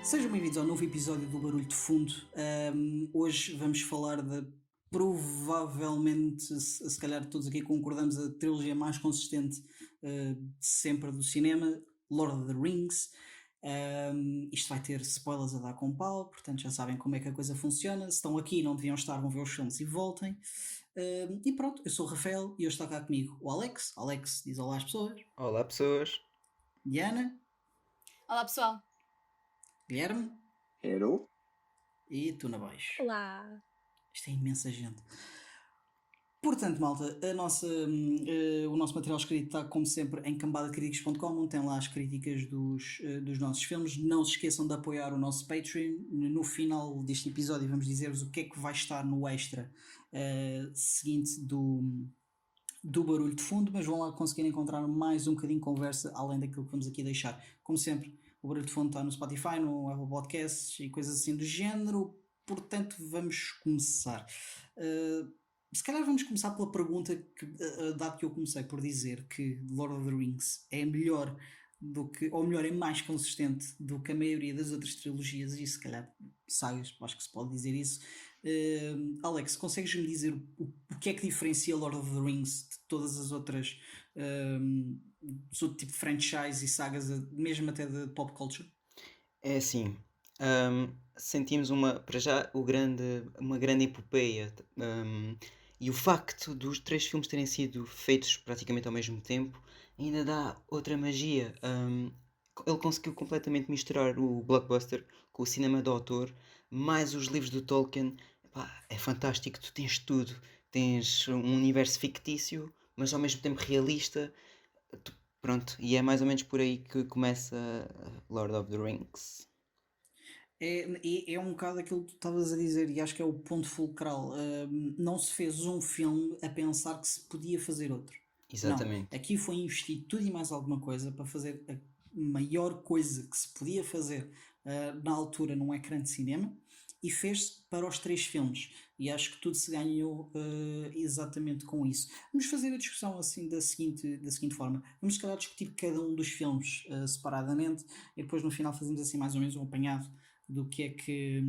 Sejam bem-vindos ao novo episódio do Barulho de Fundo. Hoje vamos falar de provavelmente, se calhar todos aqui concordamos, a trilogia mais consistente de sempre do cinema, Lord of the Rings. Isto vai ter spoilers a dar com pau, portanto já sabem como é que a coisa funciona. Se estão aqui e não deviam estar, vão ver os filmes e voltem. E pronto, eu sou o Rafael e hoje está cá comigo o Alex. Alex diz olá às pessoas. Olá, pessoas. Diana, Olá pessoal. Guilherme Hello? e tu na baixo. Olá. Isto é imensa gente. Portanto, malta, o nosso material escrito está, como sempre, em cambadacríticos.com, onde tem lá as críticas dos nossos filmes. Não se esqueçam de apoiar o nosso Patreon. No final deste episódio vamos dizer-vos o que é que vai estar no extra seguinte do Barulho de Fundo, mas vão lá conseguir encontrar mais um bocadinho de conversa, além daquilo que vamos aqui deixar. Como sempre, o Barulho de Fundo está no Spotify, no Apple Podcasts e coisas assim do género. Portanto, vamos começar. Se calhar vamos começar pela pergunta dado que eu comecei por dizer que Lord of the Rings é melhor do que, ou melhor, é mais consistente do que a maioria das outras trilogias e se calhar sagas, acho que se pode dizer isso. Alex, consegues-me dizer o que é que diferencia Lord of the Rings de todas as outras dos outro tipo de franchise e sagas, mesmo até de pop culture? É assim, sentimos para já uma grande epopeia, e o facto dos três filmes terem sido feitos praticamente ao mesmo tempo ainda dá outra magia. Ele conseguiu completamente misturar o blockbuster com o cinema do autor, mais os livros do Tolkien. Epá, é fantástico, tu tens tudo. Tens um universo fictício, mas ao mesmo tempo realista. Pronto, e é mais ou menos por aí que começa Lord of the Rings. É um bocado aquilo que tu estavas a dizer, e acho que é o ponto fulcral. Não se fez um filme a pensar que se podia fazer outro. Não, Exatamente. aqui foi investido tudo e mais alguma coisa para fazer a maior coisa que se podia fazer na altura num ecrã de cinema e fez-se para os três filmes. E acho que tudo se ganhou exatamente com isso. Vamos fazer a discussão assim da seguinte forma. Vamos, se calhar, discutir cada um dos filmes separadamente e depois no final fazemos assim mais ou menos um apanhado do que é que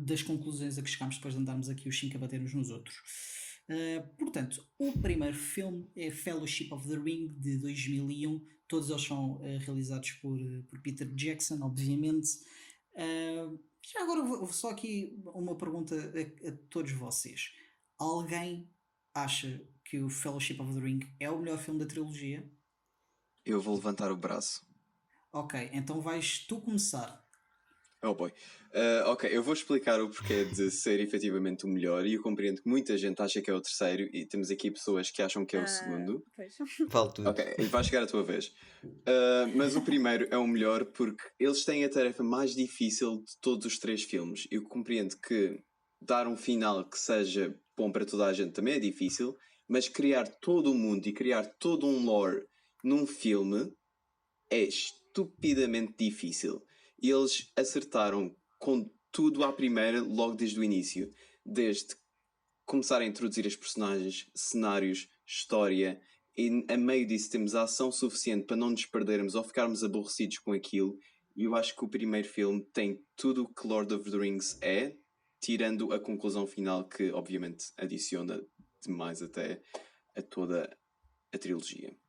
das conclusões a que chegámos depois de andarmos aqui os cinco a bater uns nos outros. Portanto, o primeiro filme é Fellowship of the Ring de 2001. Todos eles são realizados por Peter Jackson, obviamente. Já agora vou só aqui uma pergunta a todos vocês. Alguém acha que o Fellowship of the Ring é o melhor filme da trilogia? Eu vou levantar o braço. Ok, então vais tu começar. Oh boy. Ok, eu vou explicar o porquê de ser efetivamente o melhor e eu compreendo que muita gente acha que é o terceiro e temos aqui pessoas que acham que é o segundo. Pois. Vale tudo. Ok, e vai chegar a tua vez. Mas o primeiro é o melhor porque eles têm a tarefa mais difícil de todos os três filmes. Eu compreendo que dar um final que seja bom para toda a gente também é difícil, mas criar todo o mundo e criar todo um lore num filme é estupidamente difícil. E eles acertaram com tudo à primeira, logo desde o início. Desde começar a introduzir as personagens, cenários, história, e a meio disso temos a ação suficiente para não nos perdermos ou ficarmos aborrecidos com aquilo. E eu acho que o primeiro filme tem tudo o que Lord of the Rings é, tirando a conclusão final que obviamente adiciona demais até a toda a trilogia.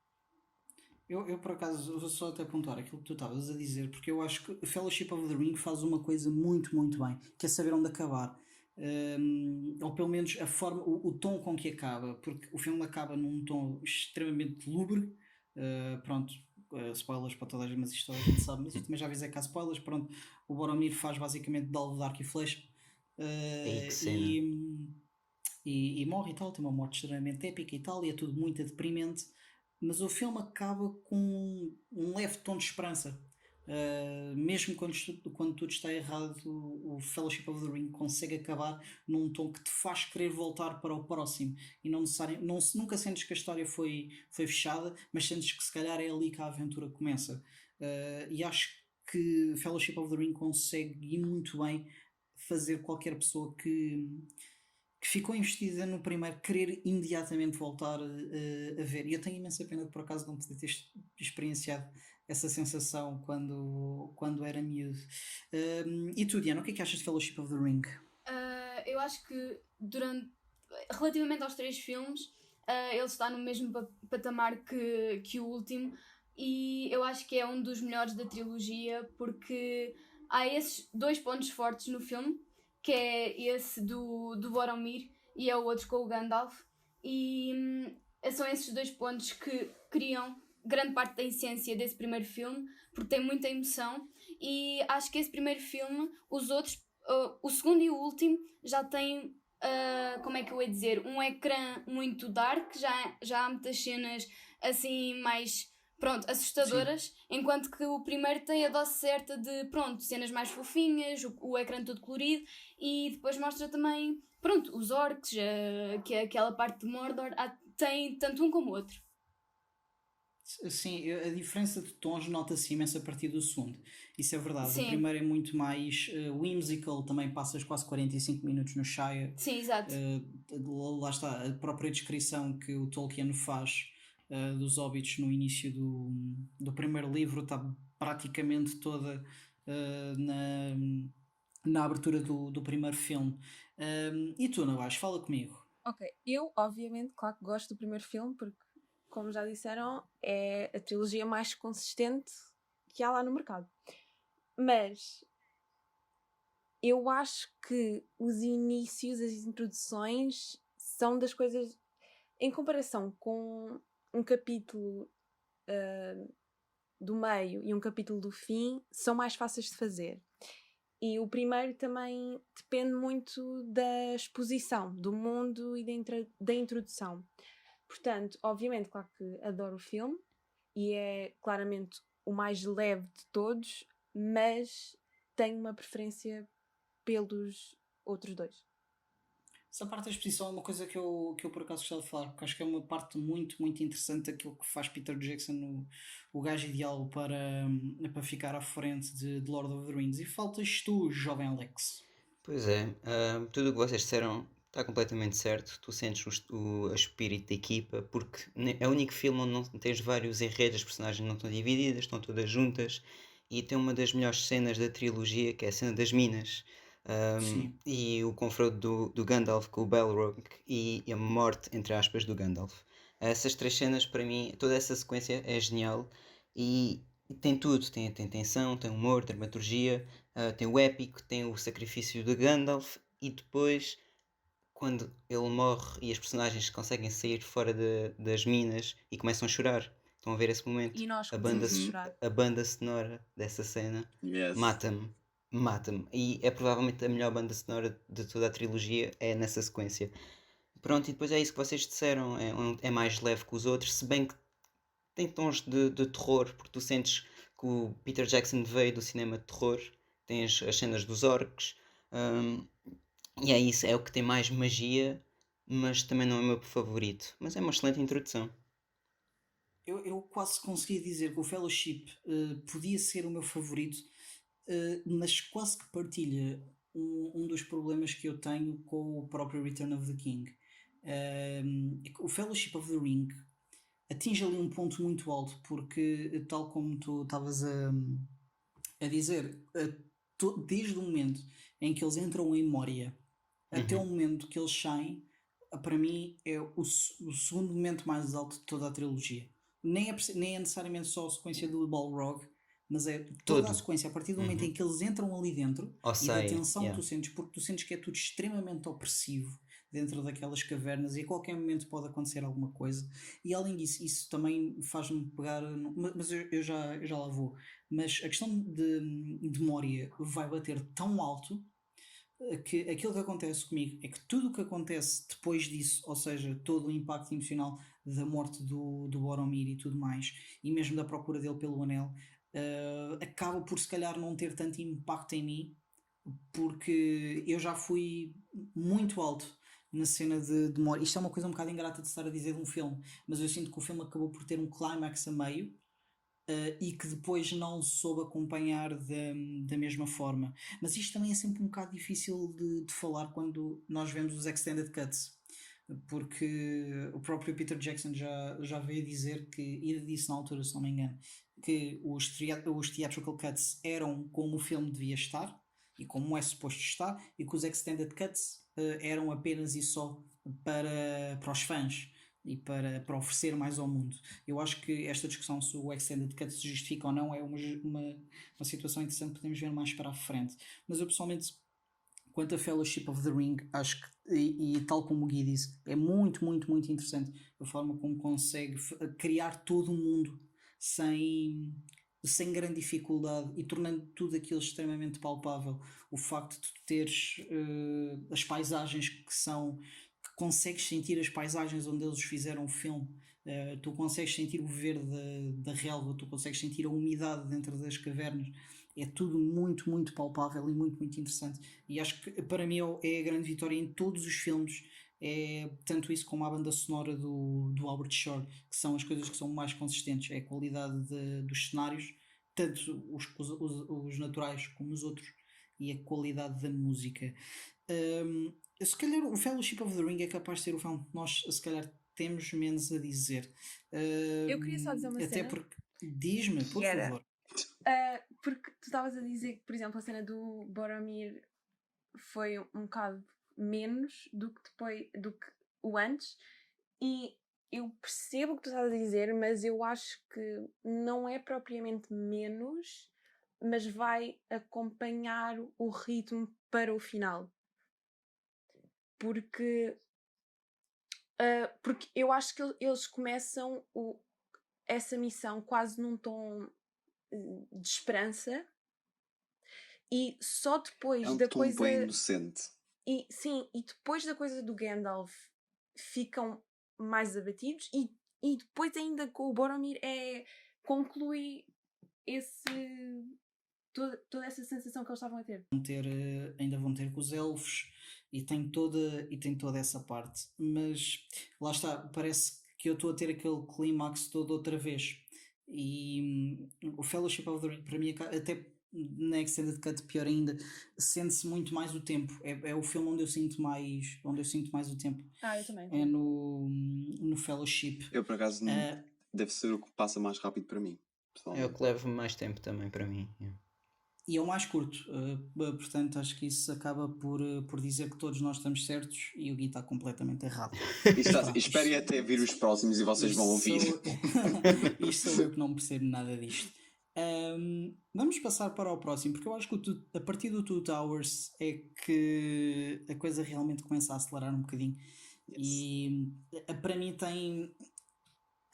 Eu por acaso vou só até apontar aquilo que tu estavas a dizer, porque eu acho que Fellowship of the Ring faz uma coisa muito, muito bem, que é saber onde acabar. Ou pelo menos a forma, o tom com que acaba, porque o filme acaba num tom extremamente lúgubre. Pronto, spoilers para toda a gente, mas isto toda a gente sabe, mas eu também já avisei que há spoilers. Pronto, o Boromir faz basicamente de alvo de arco e flecha Ei, que cena. e morre e tal, tem uma morte extremamente épica e tal, e é tudo muito deprimente, mas o filme acaba com um leve tom de esperança. Mesmo quando tudo está errado, o Fellowship of the Ring consegue acabar num tom que te faz querer voltar para o próximo e não necessariamente, nunca sentes que a história foi fechada, mas sentes que se calhar é ali que a aventura começa. E acho que Fellowship of the Ring consegue ir muito bem fazer qualquer pessoa que ficou investida no primeiro querer imediatamente voltar a ver. E eu tenho imensa pena de por acaso não poder ter experienciado essa sensação quando era miúdo. E tu, Diana, o que é que achas de Fellowship of the Ring? Eu acho que relativamente aos 3 filmes, ele está no mesmo patamar que o último, e eu acho que é um dos melhores da trilogia, porque há esses 2 pontos fortes no filme, que é esse do Boromir e é o outro com o Gandalf, e são esses 2 pontos que criam grande parte da essência desse primeiro filme, porque tem muita emoção, e acho que esse primeiro filme, os outros, o segundo e o último, já têm, como é que eu ia dizer, um ecrã muito dark, já há muitas cenas assim mais, pronto, assustadoras, enquanto que o primeiro tem a dose certa de, pronto, cenas mais fofinhas, o ecrã todo colorido, e depois mostra também, pronto, os orcs, que é aquela parte de Mordor, tem tanto um como o outro. Sim, a diferença de tons nota-se imenso a partir do segundo. Isso é verdade. O Sim, primeiro é muito mais whimsical, também passas quase 45 minutos no Shire. sim, exato. Lá está, a própria descrição que o Tolkien faz dos hobbits no início do primeiro livro está praticamente toda na abertura do primeiro filme. E tu, Navas, fala comigo. Ok, eu obviamente, claro que gosto do primeiro filme, porque, como já disseram, é a trilogia mais consistente que há lá no mercado. Mas eu acho que os inícios, as introduções, são das coisas, em comparação com um capítulo do meio e um capítulo do fim, são mais fáceis de fazer. E o primeiro também depende muito da exposição, do mundo e da introdução. Portanto, obviamente, claro que adoro o filme e é claramente o mais leve de todos, mas tenho uma preferência pelos outros 2. Essa parte da exposição é uma coisa que eu por acaso gostava de falar, porque acho que é uma parte muito, muito interessante daquilo que faz Peter Jackson o gajo ideal para ficar à frente de Lord of the Rings. E faltas tu, jovem Alex. Pois é, tudo o que vocês disseram está completamente certo. Tu sentes o espírito da equipa, porque é o único filme onde não tens vários enredos, as personagens não estão divididas, estão todas juntas, e tem uma das melhores cenas da trilogia, que é a cena das minas. Sim. E o confronto do Gandalf com o Balrog e a morte, entre aspas, do Gandalf. Essas 3 cenas, para mim, toda essa sequência é genial e tem tudo: tem tensão, tem humor, dramaturgia, tem o épico, tem o sacrifício de Gandalf, e depois, quando ele morre e as personagens conseguem sair fora das minas e começam a chorar. Estão a ver esse momento? E nós A banda, começamos a chorar. a banda sonora dessa cena Yes. mata-me. Mata-me. E é provavelmente a melhor banda sonora de toda a trilogia, é nessa sequência. Pronto, e depois é isso que vocês disseram, é mais leve que os outros, se bem que tem tons de terror, porque tu sentes que o Peter Jackson veio do cinema de terror, tens as cenas dos orcs, e é isso, é o que tem mais magia, mas também não é o meu favorito. Mas é uma excelente introdução. Eu quase conseguia dizer que o Fellowship podia ser o meu favorito, mas quase que partilha um dos problemas que eu tenho com o próprio Return of the King. O Fellowship of the Ring atinge ali um ponto muito alto, porque, tal como tu estavas a dizer, desde o momento em que eles entram em Moria até o momento que eles saem, para mim é o segundo momento mais alto de toda a trilogia. Nem é necessariamente só a sequência do Balrog, mas é toda a Tudo. sequência, a partir do momento em que eles entram ali dentro Ou e da sei, tensão que yeah. tu sentes, porque tu sentes que é tudo extremamente opressivo dentro daquelas cavernas e a qualquer momento pode acontecer alguma coisa. E além disso, isso também faz-me pegar. Mas eu já lá vou. Mas a questão de Moria vai bater tão alto que aquilo que acontece comigo é que tudo o que acontece depois disso, ou seja, todo o impacto emocional da morte do Boromir e tudo mais, e mesmo da procura dele pelo anel, acaba por se calhar não ter tanto impacto em mim, porque eu já fui muito alto na cena de Moria. Isto é uma coisa um bocado ingrata de estar a dizer de um filme, mas eu sinto que o filme acabou por ter um clímax a meio. E que depois não soube acompanhar da mesma forma. Mas isto também é sempre um bocado difícil de falar quando nós vemos os extended cuts, porque o próprio Peter Jackson já veio dizer que, e disse na altura, se não me engano, que os theatrical cuts eram como o filme devia estar e como é suposto estar, e que os extended cuts eram apenas e só para os fãs e para oferecer mais ao mundo. Eu acho que esta discussão se o extended cut se justifica ou não é uma situação interessante que podemos ver mais para a frente. Mas eu pessoalmente, quanto a Fellowship of the Ring, acho que, e tal como o Gui disse, é muito, muito, muito interessante a forma como consegue criar todo um mundo sem grande dificuldade e tornando tudo aquilo extremamente palpável. O facto de tu teres as paisagens que consegues sentir as paisagens onde eles fizeram o filme. Tu consegues sentir o verde da relva, tu consegues sentir a umidade dentro das cavernas. É tudo muito, muito palpável e muito, muito interessante. E acho que para mim é a grande vitória em todos os filmes. É tanto isso como a banda sonora do Albert Shore, que são as coisas que são mais consistentes. É a qualidade dos cenários, tanto os naturais como os outros, e a qualidade da música. Se calhar o Fellowship of the Ring é capaz de ser o filme que nós se calhar temos menos a dizer. Eu queria só dizer uma Até cena. porque. Diz-me, por Que era- favor. Porque tu estavas a dizer que, por exemplo, a cena do Boromir foi um bocado menos do que o antes, e eu percebo o que tu estás a dizer, mas eu acho que não é propriamente menos, mas vai acompanhar o ritmo para o final. Porque eu acho que eles começam essa missão quase num tom de esperança, e só depois É um da tom coisa. bem inocente. E sim, e depois da coisa do Gandalf ficam mais abatidos, e depois ainda com o Boromir conclui toda essa sensação que eles estavam a ter. Ainda vão ter com os elfos e tem toda essa parte. Mas lá está, parece que eu estou a ter aquele clímax todo outra vez. E o Fellowship of the Ring, para mim, até na Extended Cut, pior ainda, sente-se muito mais o tempo. É o filme onde eu sinto mais o tempo. Eu também. É no Fellowship. Eu, por acaso, deve ser o que passa mais rápido para mim. É Pessoalmente. o que leva mais tempo também para mim. E é o mais curto, portanto acho que isso acaba por dizer que todos nós estamos certos e o Gui está completamente errado. Esperem até vir os próximos e vocês vão ouvir. Isto sou eu que não percebo nada disto. Vamos passar para o próximo, porque eu acho que a partir do Two Towers é que a coisa realmente começa a acelerar um bocadinho. Yes. E para mim tem...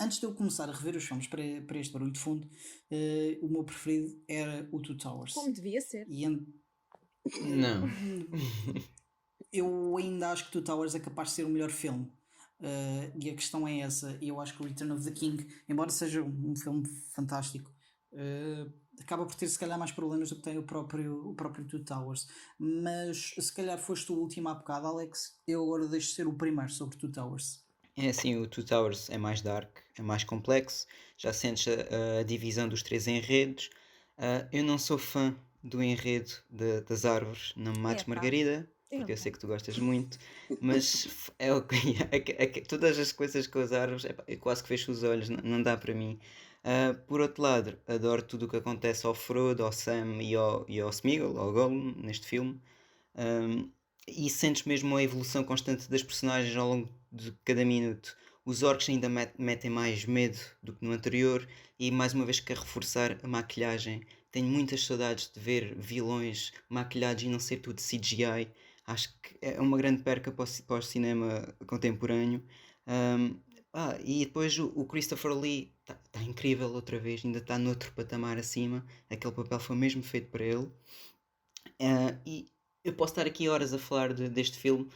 Antes de eu começar a rever os filmes para este barulho de fundo, o meu preferido era o Two Towers. Como devia ser. Não. Eu ainda acho que Two Towers é capaz de ser o melhor filme. E a questão é essa. Eu acho que o Return of the King, embora seja um filme fantástico, acaba por ter se calhar mais problemas do que tem o próprio Two Towers. Mas se calhar foste o último há bocado, Alex, eu agora deixo ser o primeiro sobre Two Towers. É assim, o Two Towers é mais dark, é mais complexo, já sentes a divisão dos três enredos. Eu não sou fã do enredo das árvores, não me mates, Epá. Margarida, porque eu sei que tu gostas muito, mas todas as coisas com as árvores, eu quase que fecho os olhos, não dá para mim. Por outro lado, adoro tudo o que acontece ao Frodo, ao Sam e ao Sméagol, ao Gollum, neste filme. E sentes mesmo a evolução constante das personagens ao longo de cada minuto. Os orcs ainda metem mais medo do que no anterior, e mais uma vez quero reforçar a maquilhagem. Tenho muitas saudades de ver vilões maquilhados e não ser tudo CGI. Acho que é uma grande perca para o cinema contemporâneo. E depois o Christopher Lee está incrível outra vez, ainda está noutro patamar acima. Aquele papel foi mesmo feito para ele. E eu posso estar aqui horas a falar deste filme,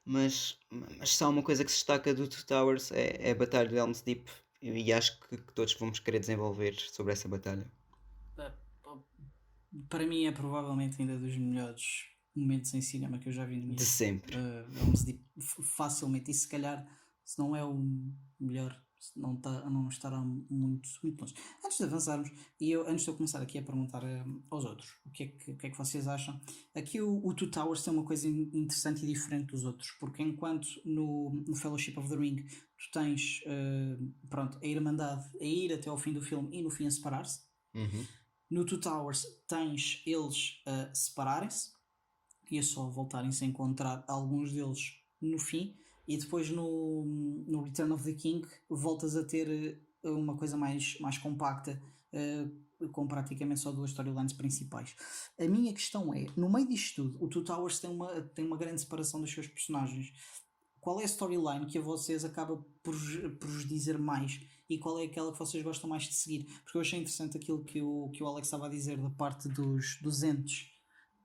mas só uma coisa que se destaca do Two Towers é a Batalha de Helm's Deep, e acho que todos vamos querer desenvolver sobre essa batalha. Para mim é provavelmente ainda dos melhores momentos em cinema que eu já vi na minha De sempre. Helm's Deep, facilmente, e se calhar, se não é o melhor, não estará muito longe. Antes de avançarmos, antes de eu começar aqui a perguntar aos outros o que é que vocês acham, aqui o Two Towers tem uma coisa interessante e diferente dos outros, porque enquanto no Fellowship of the Ring tu tens pronto, a Irmandade a ir até ao fim do filme e no fim a separar-se, no Two Towers tens eles a separarem-se e é só voltarem-se a encontrar alguns deles no fim, e depois no Return of the King voltas a ter uma coisa mais compacta, com praticamente só duas storylines principais. A minha questão é, no meio disto tudo, o Two Towers tem uma grande separação dos seus personagens. Qual é a storyline que a vocês acaba por vos dizer mais, e qual é aquela que vocês gostam mais de seguir? Porque eu achei interessante aquilo que o Alex estava a dizer da parte dos entes,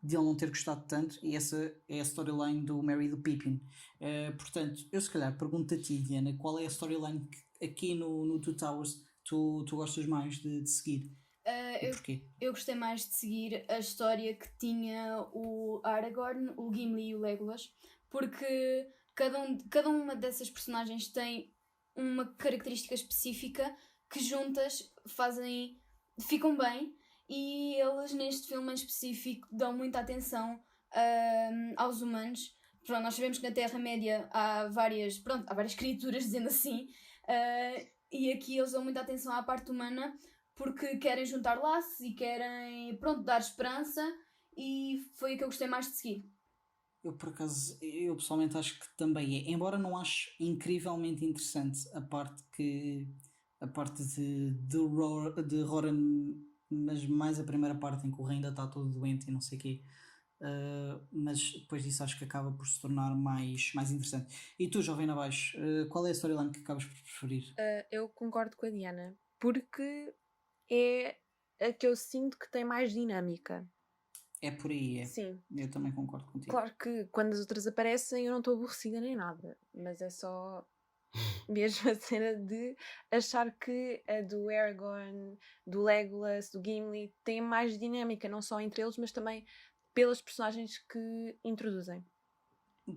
de ele não ter gostado tanto, e essa é a storyline do Merry e do Pippin. Portanto, eu se calhar pergunto a ti, Diana, qual é a storyline que aqui no Two Towers tu gostas mais de seguir? E porquê? Eu gostei mais de seguir a história que tinha o Aragorn, o Gimli e o Legolas, porque cada uma dessas personagens tem uma característica específica que juntas ficam bem, e eles neste filme em específico dão muita atenção aos humanos. Pronto, nós sabemos que na Terra-média há várias criaturas, dizendo assim, e aqui eles dão muita atenção à parte humana, porque querem juntar laços e querem, pronto, dar esperança, e foi o que eu gostei mais de seguir. Eu por acaso, eu pessoalmente acho que também é, embora não ache incrivelmente interessante a parte de Roran, mas mais a primeira parte em que o rei ainda está todo doente e não sei o quê. Mas depois disso acho que acaba por se tornar mais interessante. E tu, Jovem Abaixo, qual é a storyline que acabas por preferir? Eu concordo com a Diana, porque é a que eu sinto que tem mais dinâmica. É por aí, é. Sim. Eu também concordo contigo. Claro que quando as outras aparecem eu não estou aborrecida nem nada, mas é só mesmo a cena de achar que a do Aragorn, do Legolas, do Gimli tem mais dinâmica, não só entre eles, mas também pelas personagens que introduzem.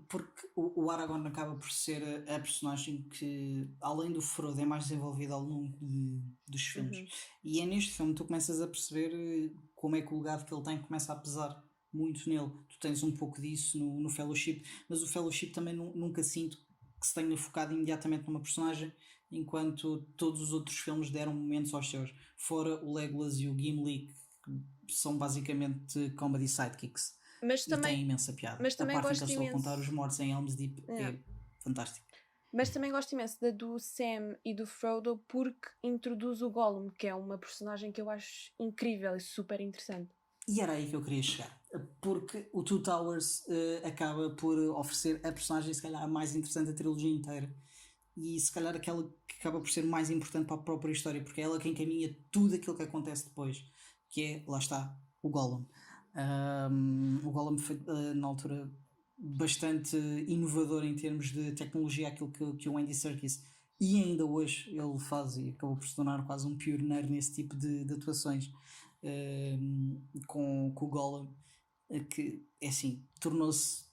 Porque o Aragorn acaba por ser a personagem que, além do Frodo, é mais desenvolvida ao longo dos filmes. E é neste filme que tu começas a perceber como é que o legado que ele tem começa a pesar muito nele. Tu tens um pouco disso no Fellowship, mas o Fellowship também nunca sinto que se tenha focado imediatamente numa personagem, enquanto todos os outros filmes deram momentos aos seus. Fora o Legolas e o Gimli, que são basicamente comedy sidekicks. Mas também, tem imensa piada. Mas também a parte em gosto que eles estão a imenso contar os mortos em Helm's Deep é fantástico. Mas também gosto imenso da do Sam e do Frodo, porque introduz o Gollum, que é uma personagem que eu acho incrível e super interessante. E era aí que eu queria chegar, porque o Two Towers acaba por oferecer a personagem se calhar a mais interessante da trilogia inteira, e se calhar aquela que acaba por ser mais importante para a própria história, porque é ela quem encaminha tudo aquilo que acontece depois, que é, lá está, o Gollum. O Gollum foi na altura bastante inovador em termos de tecnologia, aquilo que o Andy Serkis e ainda hoje ele faz, e acabou por se tornar quase um pioneiro nesse tipo de atuações, com o Gollum, que é assim, tornou-se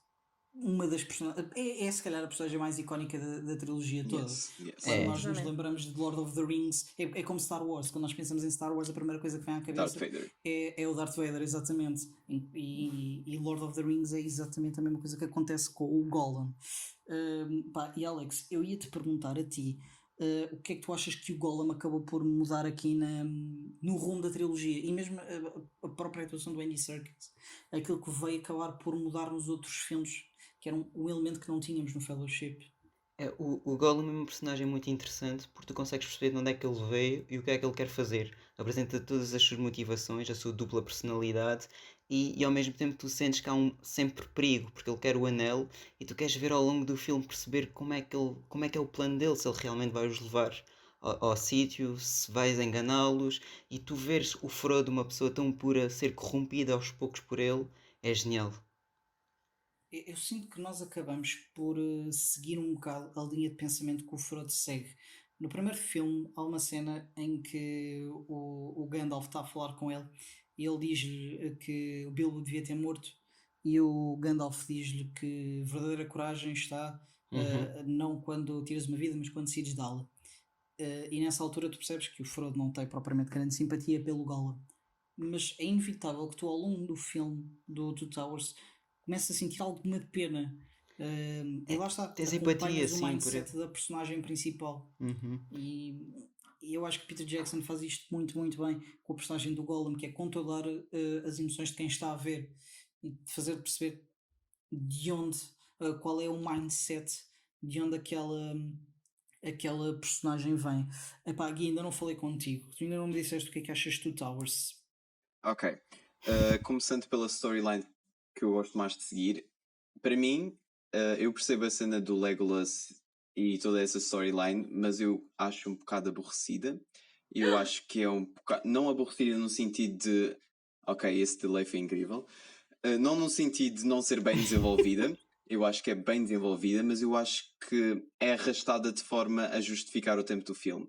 uma das personagens, é se calhar a personagem mais icónica da trilogia toda. Quando nós nos lembramos de Lord of the Rings, é como Star Wars. Quando nós pensamos em Star Wars, a primeira coisa que vem à cabeça é o Darth Vader, exatamente. E Lord of the Rings é exatamente a mesma coisa que acontece com o Gollum. E Alex, eu ia-te perguntar a ti, o que é que tu achas que o Gollum acabou por mudar aqui no rumo da trilogia, e mesmo a própria atuação do Andy Serkis, aquilo que veio acabar por mudar nos outros filmes, que era um elemento que não tínhamos no Fellowship? O Gollum é um personagem muito interessante, porque tu consegues perceber de onde é que ele veio e o que é que ele quer fazer. Apresenta todas as suas motivações, a sua dupla personalidade, e ao mesmo tempo tu sentes que há sempre perigo, porque ele quer o anel, e tu queres ver ao longo do filme perceber como é que é o plano dele, se ele realmente vai os levar ao sítio, se vais enganá-los, e tu veres o Frodo, uma pessoa tão pura, ser corrompida aos poucos por ele, é genial. Eu sinto que nós acabamos por seguir um bocado a linha de pensamento que o Frodo segue. No primeiro filme há uma cena em que o Gandalf está a falar com ele e ele diz-lhe que o Bilbo devia ter morto, e o Gandalf diz-lhe que verdadeira coragem está não quando tiras uma vida, mas quando decides dá-la. e nessa altura tu percebes que o Frodo não tem propriamente grande simpatia pelo Gollum. Mas é inevitável que tu, ao longo do filme do Two Towers, comeces a sentir alguma pena. E lá está, Tens empatia, acompanhas o sim, por mindset da personagem principal. Uhum. E eu acho que Peter Jackson faz isto muito, muito bem com a personagem do Gollum, que é controlar as emoções de quem está a ver e de fazer perceber de onde, qual é o mindset, de onde aquela personagem vem. Epá, Gui, ainda não falei contigo, tu ainda não me disseste o que é que achas de Two Towers. Ok. Começando pela storyline que eu gosto mais de seguir, para mim, eu percebo a cena do Legolas e toda essa storyline, mas eu acho um bocado aborrecida. Eu acho que é um bocado. Não aborrecida no sentido de. Ok, esse delay foi incrível. Não no sentido de não ser bem desenvolvida. Eu acho que é bem desenvolvida, mas eu acho que é arrastada de forma a justificar o tempo do filme.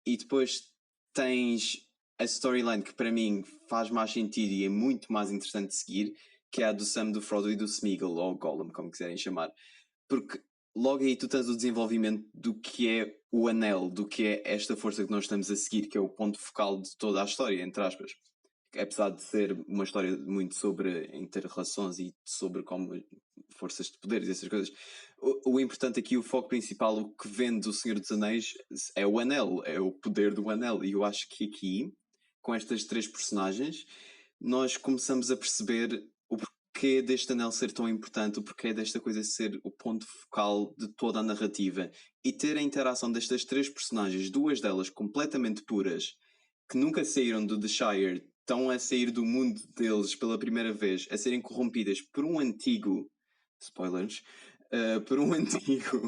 E depois tens a storyline que para mim faz mais sentido e é muito mais interessante de seguir, que é a do Sam, do Frodo e do Smeagol, ou Gollum, como quiserem chamar. Porque logo aí tu tens o desenvolvimento do que é o anel, do que é esta força que nós estamos a seguir, que é o ponto focal de toda a história, entre aspas. Apesar de ser uma história muito sobre inter-relações e sobre como forças de poderes e essas coisas, o importante aqui, o foco principal, o que vende o Senhor dos Anéis é o anel, é o poder do anel. E eu acho que aqui, com estas três personagens, nós começamos a perceber o porquê deste anel ser tão importante, o porquê desta coisa ser o ponto focal de toda a narrativa. E ter a interação destas três personagens, duas delas completamente puras, que nunca saíram do The Shire, estão a sair do mundo deles pela primeira vez, a serem corrompidas por um antigo, spoilers, por um antigo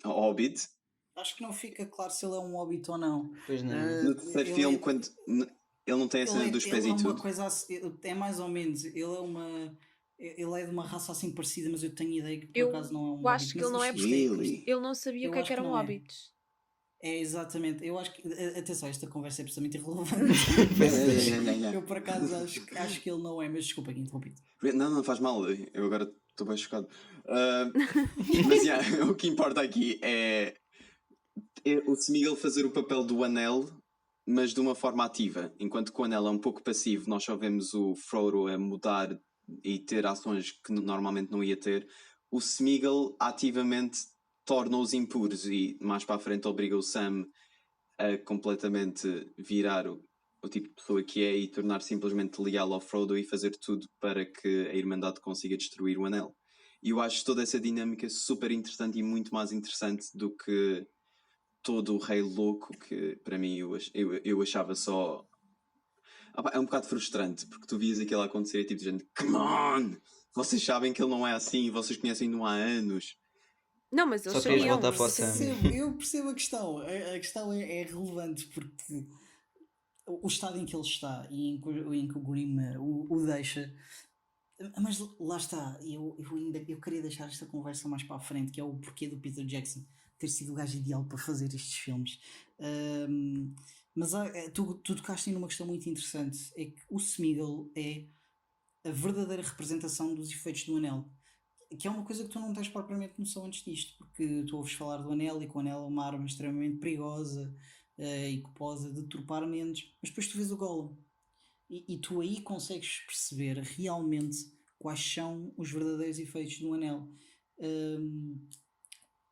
Hobbit. Acho que não fica claro se ele é um hobbit ou não. Pois não. No terceiro filme, quando ele não tem a cena dos pés ele é e uma tudo. coisa é mais ou menos, ele é de uma raça assim parecida, mas eu tenho ideia que por acaso não é um Eu acho hobbit. que Mas ele não é isto é- Really? Ele não sabia Eu o que é acho que que eram não é. hobbits. É exatamente, eu acho que, atenção, esta conversa é absolutamente irrelevante. Eu por acaso acho que ele não é, mas desculpa que interrompi. Não faz mal, eu agora estou bem chocado. Mas o que importa aqui é o Smeagol fazer o papel do anel, mas de uma forma ativa. Enquanto que o anel é um pouco passivo, nós só vemos o Frodo a mudar e ter ações que normalmente não ia ter. O Smeagol ativamente torna-os impuros e mais para a frente obriga o Sam a completamente virar o tipo de pessoa que é e tornar simplesmente leal ao Frodo e fazer tudo para que a Irmandade consiga destruir o anel. E eu acho toda essa dinâmica super interessante e muito mais interessante do que todo o Rei Louco, que para mim eu achava só. É um bocado frustrante, porque tu vias aquilo acontecer e tipo de gente, come on! Vocês sabem que ele não é assim, vocês conhecem-no há anos. Não, mas eles Só querias sabiam. voltar para o eles Sam. sabiam. Eu percebo a questão. A questão é relevante porque o estado em que ele está e em que o Grimm o deixa. Mas lá está, eu queria deixar esta conversa mais para a frente, que é o porquê do Peter Jackson ter sido o gajo ideal para fazer estes filmes. Mas tu tocaste numa questão muito interessante, é que o Smeagol é a verdadeira representação dos efeitos do anel, que é uma coisa que tu não tens propriamente noção antes disto, porque tu ouves falar do anel e que o anel é uma arma extremamente perigosa e que pode deturpar mentes, mas depois tu vês o Gollum e tu aí consegues perceber realmente quais são os verdadeiros efeitos do anel.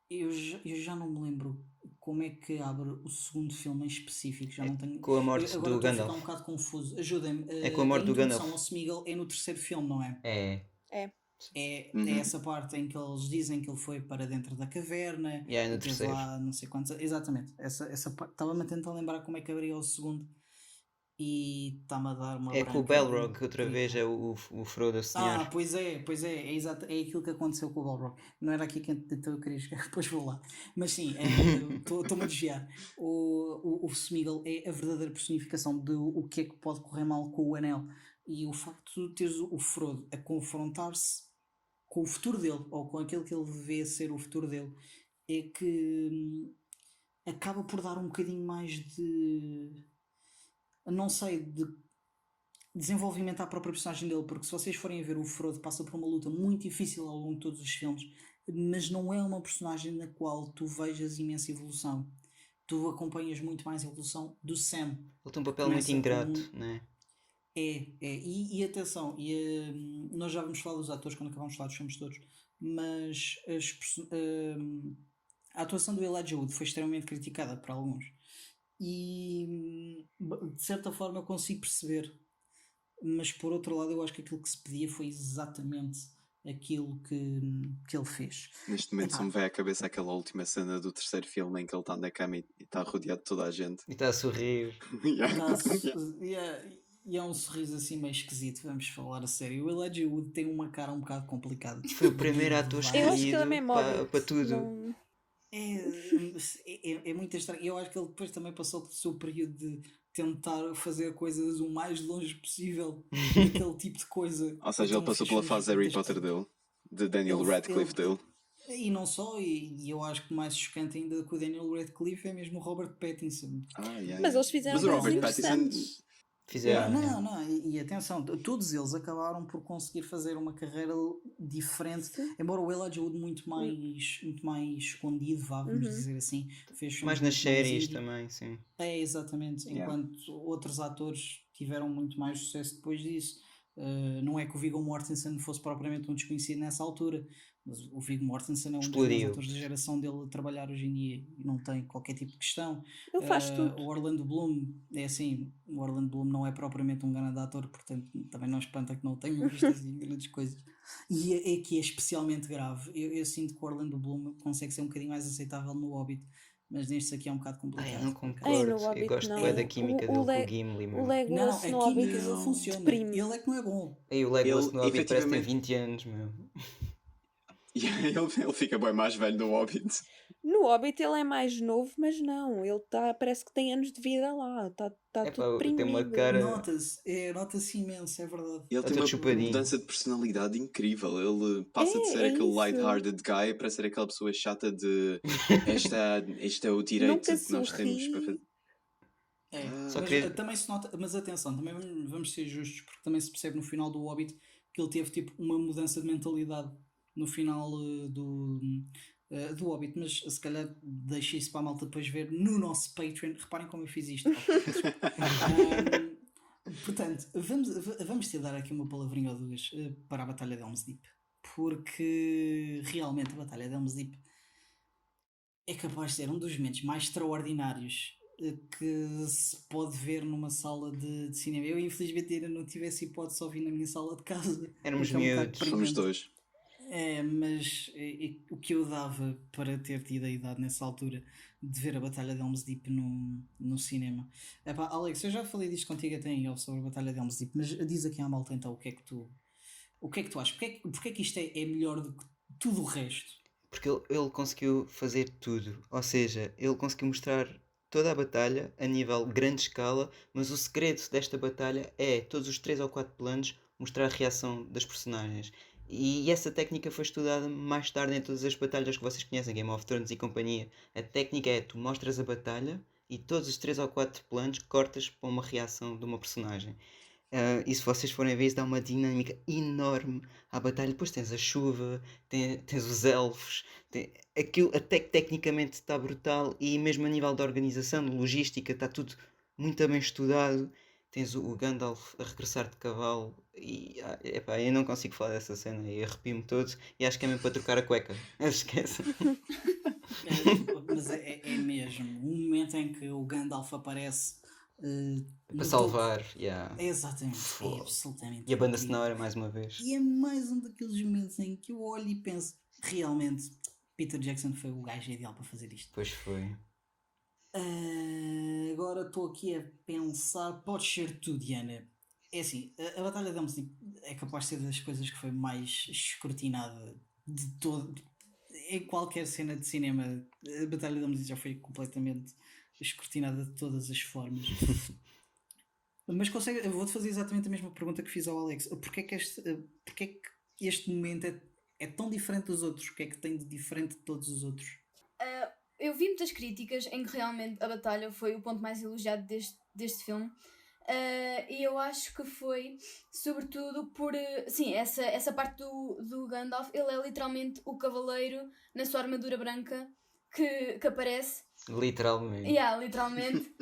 Eu já não me lembro como é que abre o segundo filme em específico, já não tenho. Com a morte Agora do estou a ficar Gandalf. um bocado confuso. Ajudem-me. É com a A morte do introdução Gandalf. ao Smeagol é no terceiro filme, não é? É. É Uhum. essa parte em que eles dizem que ele foi para dentro da caverna E é no e teve terceiro. lá não sei quantos. Exatamente. Essa parte. Estava-me a tentar lembrar como é que abria o segundo e está-me a dar uma É com o branca Balrog, que outra incrível. vez é o Frodo a sonhar. Pois é exato, é aquilo que aconteceu com o Balrog. Não era aqui que então eu queria chegar, depois vou lá. Mas sim, estou-me a desviar. O Smeagol é a verdadeira personificação de o que é que pode correr mal com o anel. E o facto de teres o Frodo a confrontar-se com o futuro dele, ou com aquilo que ele vê ser o futuro dele, é que acaba por dar um bocadinho mais de. Não sei, de desenvolvimento à própria personagem dele, porque se vocês forem a ver, o Frodo passa por uma luta muito difícil ao longo de todos os filmes, mas não é uma personagem na qual tu vejas imensa evolução. Tu acompanhas muito mais a evolução do Sam. Ele tem um papel muito Começa ingrato, como. né? E atenção, nós já vamos falar dos atores quando acabamos de falar dos filmes todos, mas a atuação do Elijah Wood foi extremamente criticada por alguns. E de certa forma eu consigo perceber, mas por outro lado eu acho que aquilo que se pedia foi exatamente aquilo que ele fez. Neste momento só Epá, me vai à cabeça aquela última cena do terceiro filme em que ele está na cama e está rodeado de toda a gente. E está a sorrir. Yeah. e é um sorriso assim meio esquisito, vamos falar a sério. O Elijah Wood tem uma cara um bocado complicada. Foi o primeiro ator Eu acho que ele é escolhido mesmo para Hobbit. tudo. Não... É muito estranho. Eu acho que ele depois também passou pelo seu período de tentar fazer coisas o mais longe possível daquele tipo de coisa. Ou seja, Então ele passou fez pela coisas fase Harry muitas Potter coisas. dele, de Daniel Ele, Radcliffe ele, dele. e não só, e eu acho que mais chocante ainda que o Daniel Radcliffe é mesmo o Robert Pattinson. Yeah, Mas yeah. eles fizeram Mas o coisas Robert Pattinson, interessantes. Fizeram, né? Não, e atenção, todos eles acabaram por conseguir fazer uma carreira diferente, Sim. embora o Elijah Wood muito mais escondido, vamos dizer assim, fez filmes Mais nas muito mais séries indie. também, sim. Exatamente, Yeah. enquanto outros atores tiveram muito mais sucesso depois disso. Não é que o Viggo Mortensen fosse propriamente um desconhecido nessa altura, mas o Viggo Mortensen é um dos melhores Explodiu. atores da geração dele a trabalhar hoje em dia e não tem qualquer tipo de questão. Ele faz tudo. O Orlando Bloom é assim, o Orlando Bloom não é propriamente um grande ator, portanto também não espanta que não tenha visto assim grandes coisas. E é que é especialmente grave. Eu sinto que o Orlando Bloom consegue ser um bocadinho mais aceitável no Hobbit, mas neste aqui é um bocado complicado. Eu não por acaso. Ai, concordo. no Eu Hobbit gosto não. bué da química dele com o Gimli, O meu. Não, Legolas a no Hobbit química dele funciona. deprime. Ele é que não é bom. E o Legolas Ele, no Hobbit parece que tem efetivamente- 20 anos, meu. ele fica bem mais velho no Hobbit. No Hobbit ele é mais novo, mas não. Ele parece que tem anos de vida lá. Está Epá, tudo tem uma deprimido. cara. Nota-se imenso, é verdade. Ele Tá tem todo uma chupadinho. mudança de personalidade incrível. Ele passa de ser É aquele isso. light-hearted guy para ser aquela pessoa chata de este é o direito Nunca que nós temos para fazer. É, Só mas queria- também se nota, mas atenção, também vamos ser justos, porque também se percebe no final do Hobbit que ele teve tipo uma mudança de mentalidade no final do Hobbit, mas se calhar deixo isso para a malta depois ver no nosso Patreon. Reparem como eu fiz isto. Portanto, vamos ter de dar aqui uma palavrinha ou duas para a Batalha de Helm's Deep, porque realmente a Batalha de Helm's Deep é capaz de ser um dos momentos mais extraordinários que se pode ver numa sala de cinema. Eu infelizmente ainda não tive essa hipótese só vi na minha sala de casa. Éramos o que é um bocado miúdos. Somos deprimente. dois. Mas o que eu dava para ter tido a idade nessa altura de ver a Batalha de Helm's Deep no cinema. Epá, Alex, eu já falei disto contigo até em off sobre a Batalha de Helm's Deep, mas diz aqui à malta então o que é que tu achas? Porque é que isto é melhor do que tudo o resto? Porque ele conseguiu fazer tudo. Ou seja, ele conseguiu mostrar toda a batalha a nível grande escala, mas o segredo desta batalha é todos os 3 ou 4 planos mostrar a reação das personagens. E essa técnica foi estudada mais tarde em todas as batalhas que vocês conhecem, Game of Thrones e companhia. A técnica é tu mostras a batalha e todos os 3 ou 4 planos cortas para uma reação de uma personagem. E se vocês forem ver, isso dá uma dinâmica enorme à batalha. Depois tens a chuva, tens os elfos, aquilo até que tecnicamente está brutal e mesmo a nível de organização, de logística, está tudo muito bem estudado. Tens o Gandalf a regressar de cavalo e epá, eu não consigo falar dessa cena e arrepio-me todo e acho que é mesmo para trocar a cueca. Esquece. Mas é mesmo um momento em que o Gandalf aparece Para salvar. Yeah. Exatamente, é Fogo. absolutamente E a banda incrível. sonora mais uma vez. E é mais um daqueles momentos em que eu olho e penso, realmente, Peter Jackson foi o gajo ideal para fazer isto. Pois foi. Agora estou aqui a pensar, pode ser tu, Diana. É assim, a Batalha de Helm's Deep é capaz de ser das coisas que foi mais escrutinada de todo. Em qualquer cena de cinema, a Batalha de Helm's Deep já foi completamente escrutinada de todas as formas. Mas eu vou-te fazer exatamente a mesma pergunta que fiz ao Alex. Porquê que este momento é tão diferente dos outros? O que é que tem de diferente de todos os outros? Eu vi muitas críticas em que realmente a batalha foi o ponto mais elogiado deste filme. E eu acho que foi sobretudo por sim, essa parte do Gandalf. Ele é literalmente o cavaleiro na sua armadura branca que aparece. Literalmente. Yeah, literalmente.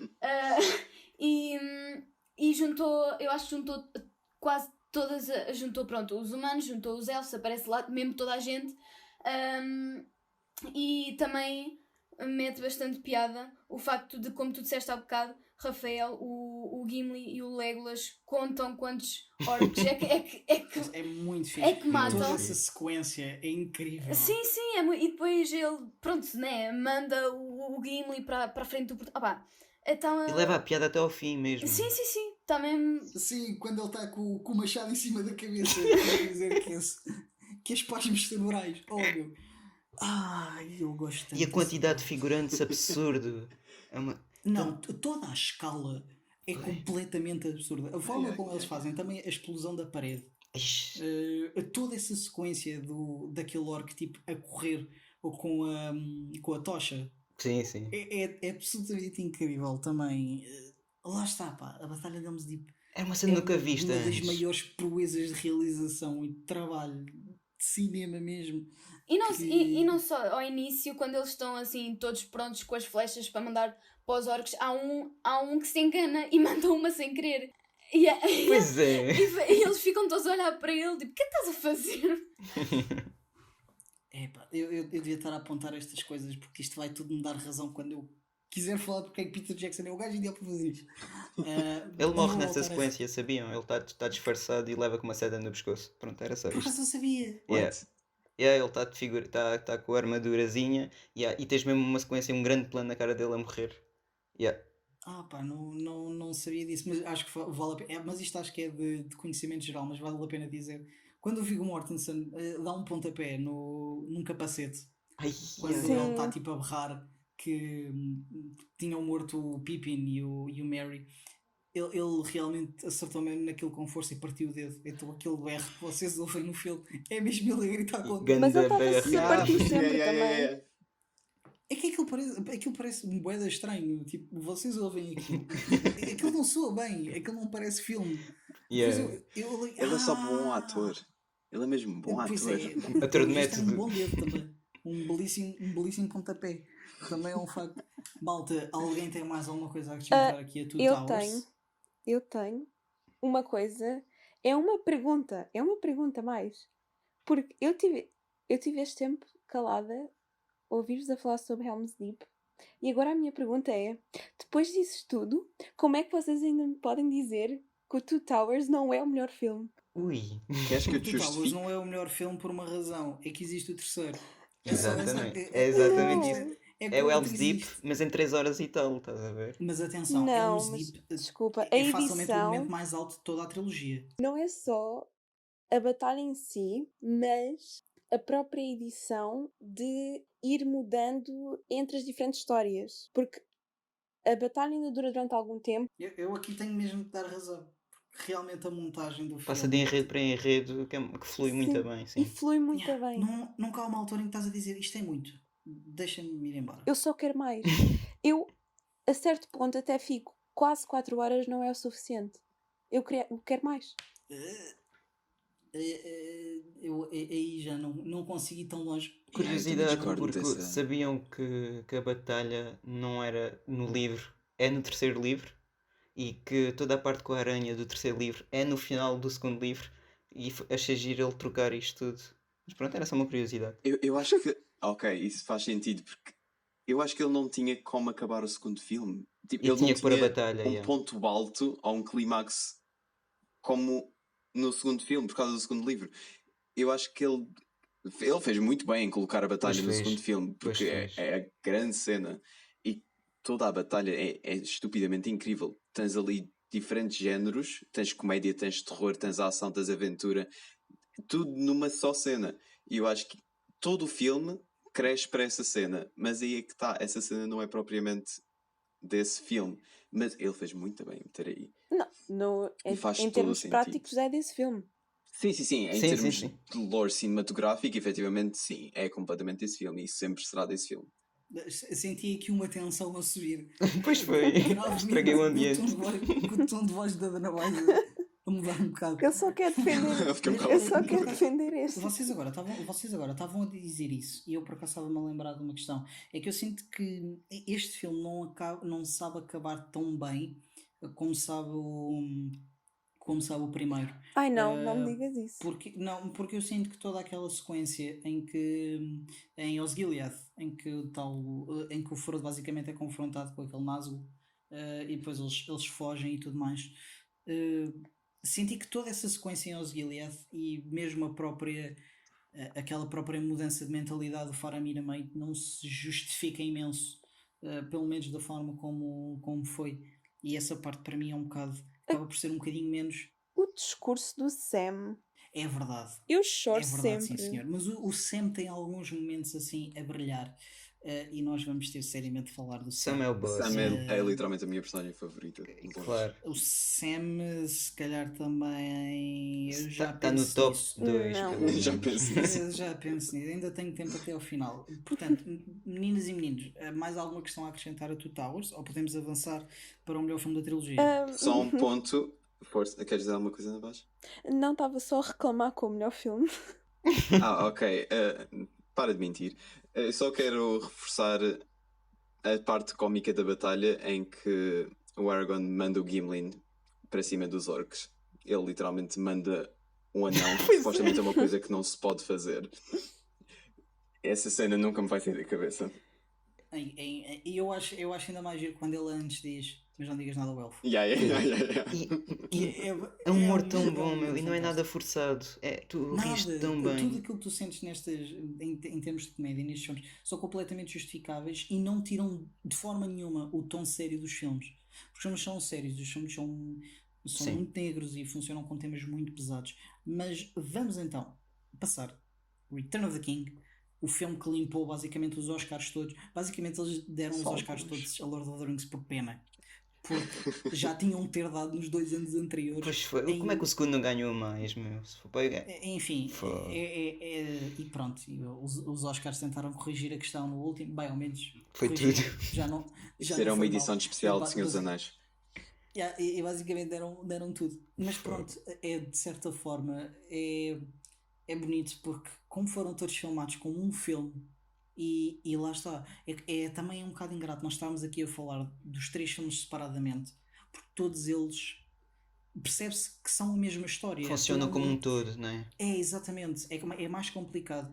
E, e juntou, eu acho que juntou quase todas, juntou pronto, os humanos, juntou os elfos, aparece lá mesmo toda a gente. E também mete bastante piada o facto de, como tu disseste há bocado, Rafael, o Gimli e o Legolas contam quantos orcs É muito fixe. é que matam. Toda essa sequência é incrível. Sim, e depois ele, pronto, né, manda o Gimli para a frente do portão. Então, E leva a piada até ao fim mesmo. sim, está mesmo. Sim, quando ele está com o machado em cima da cabeça, a dizer que as pasmas cerebrais. Oh meu. Ai, eu gosto tanto. E a quantidade de figurantes absurdo. É uma... Não, toda a escala é completamente absurda. A forma como eles fazem também a explosão da parede. Ixi. Toda essa sequência daquele orc tipo a correr ou com a tocha Sim, sim. é absolutamente incrível também. Lá está, pá, a Batalha de Helm's Deep É uma cena nunca vista uma das antes. maiores proezas de realização e de trabalho de cinema mesmo. E não só, ao início, quando eles estão assim, todos prontos com as flechas para mandar para os orcs, há um que se engana e manda uma sem querer. Pois é. E eles ficam todos a olhar para ele, tipo, o que é que estás a fazer? Epá, eu devia estar a apontar estas coisas porque isto vai tudo me dar razão quando eu quiser falar porque é que Peter Jackson é o gajo ideal para fazer isto. Ele morre nessa sequência, sabiam? Ele está disfarçado e leva com uma seda no pescoço. Pronto, era só Por isto. acaso não sabia. Ele está com a armadurazinha e tens mesmo uma sequência, um grande plano na cara dele a morrer. Pá, não sabia disso, mas acho que vale a pena. Mas isto acho que é de conhecimento geral, mas vale a pena dizer. Quando o Viggo Mortensen dá um pontapé num capacete, quando ele está tipo a berrar que tinham morto o Pippin e o Merry, ele realmente acertou mesmo naquilo com força e partiu o dedo. Então aquele berro que vocês ouvem no filme é mesmo ele a gritar com o dedo. Mas ele estava-se a partir sempre também. É que aquilo parece um bué estranho. Tipo, vocês ouvem aquilo. Aquilo não soa bem. Aquilo não parece filme. Ele é só bom ator. Ele é mesmo bom ator. Ator de método. Um bom dedo também. Um belíssimo pontapé. Também é um facto. Malta, alguém tem mais alguma coisa a acrescentar aqui a Two Towers? Eu tenho uma coisa. É uma pergunta mais. Porque eu tive este tempo calada a ouvir-vos a falar sobre Helm's Deep. E agora a minha pergunta é: depois disso tudo, como é que vocês ainda me podem dizer que o Two Towers não é o melhor filme? Ui. Queres que eu O te Two Towers justifique? não é o melhor filme por uma razão. É que existe o terceiro. Exatamente. É exatamente isso. É o Helm's Deep, existe. mas em 3 horas e tal, estás a ver? Mas atenção, Não, Helm's mas, Deep desculpa, é facilmente o momento mais alto de toda a trilogia. Não é só a batalha em si, mas a própria edição de ir mudando entre as diferentes histórias. Porque a batalha ainda dura durante algum tempo. Eu aqui tenho mesmo de dar razão. Porque realmente a montagem do filme... Passa de enredo para enredo que flui muito bem. Sim. E flui muito bem. Nunca há uma altura em que estás a dizer isto é muito. Deixa-me ir embora. Eu só quero mais. Eu, a certo ponto, até fico quase 4 horas não é o suficiente. Eu quero mais. Eu aí já não consigo ir tão longe. Curiosidade, porque sabiam que a batalha não era no livro, é no terceiro livro, e que toda a parte com a aranha do terceiro livro é no final do segundo livro, e achei giro ele trocar isto tudo. Mas pronto, era só uma curiosidade. Eu acho que... Ok, isso faz sentido, porque eu acho que ele não tinha como acabar o segundo filme. Tipo, ele tinha não que pôr a tinha batalha, ponto alto ou um clímax como no segundo filme, por causa do segundo livro. Eu acho que ele fez muito bem em colocar a batalha no segundo filme, porque é a grande cena e toda a batalha é estupidamente incrível. Tens ali diferentes géneros, tens comédia, tens terror, tens ação, tens aventura, tudo numa só cena. E eu acho que todo o filme cresce para essa cena, mas aí é que está, essa cena não é propriamente desse filme, mas ele fez muito bem meter aí. Não em termos sentido. práticos é desse filme. Sim, em termos de lore cinematográfico, efetivamente sim, é completamente desse filme e sempre será desse filme. Senti aqui uma tensão a subir. Pois foi, estraguei o ambiente. Com o tom de voz da Dana White a mudar um bocado. Eu só quero defender. Eu fiquei um Mas, bocado Eu só assim. quero defender este. Vocês agora estavam a dizer isso e eu por acaso estava-me a lembrar de uma questão. É que eu sinto que este filme não sabe acabar tão bem como sabe o primeiro. Ai não me Ah, digas isso. porque eu sinto que toda aquela sequência em Osgiliath, em que o Frodo basicamente é confrontado com aquele Nazgûl, e depois eles fogem e tudo mais. Senti que toda essa sequência em Osgiliath e mesmo aquela própria mudança de mentalidade do Faramir a meio não se justifica imenso, pelo menos da forma como foi. E essa parte para mim acaba por ser um bocadinho menos. O discurso do Sam, É verdade. eu choro É verdade, sim sempre. senhor. Mas o Sam tem alguns momentos assim a brilhar, e nós vamos ter seriamente de falar do Sam. Sam é o boss. Sam é literalmente a minha personagem favorita. Claro. O Sam, se calhar também. Eu já Está no penso top nisso. 2. Não. Já penso nisso. Eu já penso nisso, ainda tenho tempo até ao final. Portanto, meninas e meninos, mais alguma questão a acrescentar a Two Towers? Ou podemos avançar para o melhor filme da trilogia? Só um ponto. Força, queres dizer alguma coisa na voz? Não, estava só a reclamar com o melhor filme. Ok. Para de mentir. Só quero reforçar a parte cómica da batalha em que o Aragorn manda o Gimli para cima dos orcs. Ele literalmente manda um anão, que supostamente é uma coisa que não se pode fazer. Essa cena nunca me vai sair da cabeça. E eu acho ainda mais giro quando ele antes diz: mas não digas nada ao elfo. Yeah. É um humor tão um bom, meu, e não é fantástico. nada forçado. Tu riste tão Tudo bem. aquilo que tu sentes em termos de comédia nestes filmes são completamente justificáveis e não tiram de forma nenhuma o tom sério dos filmes. Os filmes são sérios, os filmes são Sim. muito negros e funcionam com temas muito pesados. Mas vamos então passar Return of the King, o filme que limpou basicamente os Oscars todos. Basicamente eles deram os Oscars todos a Lord of the Rings por pena. Porque já tinham ter dado nos 2 anos anteriores. Pois foi. Como é que o segundo não ganhou mais, meu? Se for para ganhar. Enfim, Foi. e pronto, os Oscars tentaram corrigir a questão no último, bem, ao menos Foi corrigiram. tudo. Já não Era não uma foi edição mal. especial de Mas, Senhor dos Anéis. e basicamente deram tudo. Mas pronto, de certa forma é bonito porque como foram todos filmados com um filme e lá está, também um bocado ingrato nós estávamos aqui a falar dos 3 filmes separadamente, porque todos eles percebe-se que são a mesma história. Funciona como um todo, não é? É, exatamente. É mais complicado.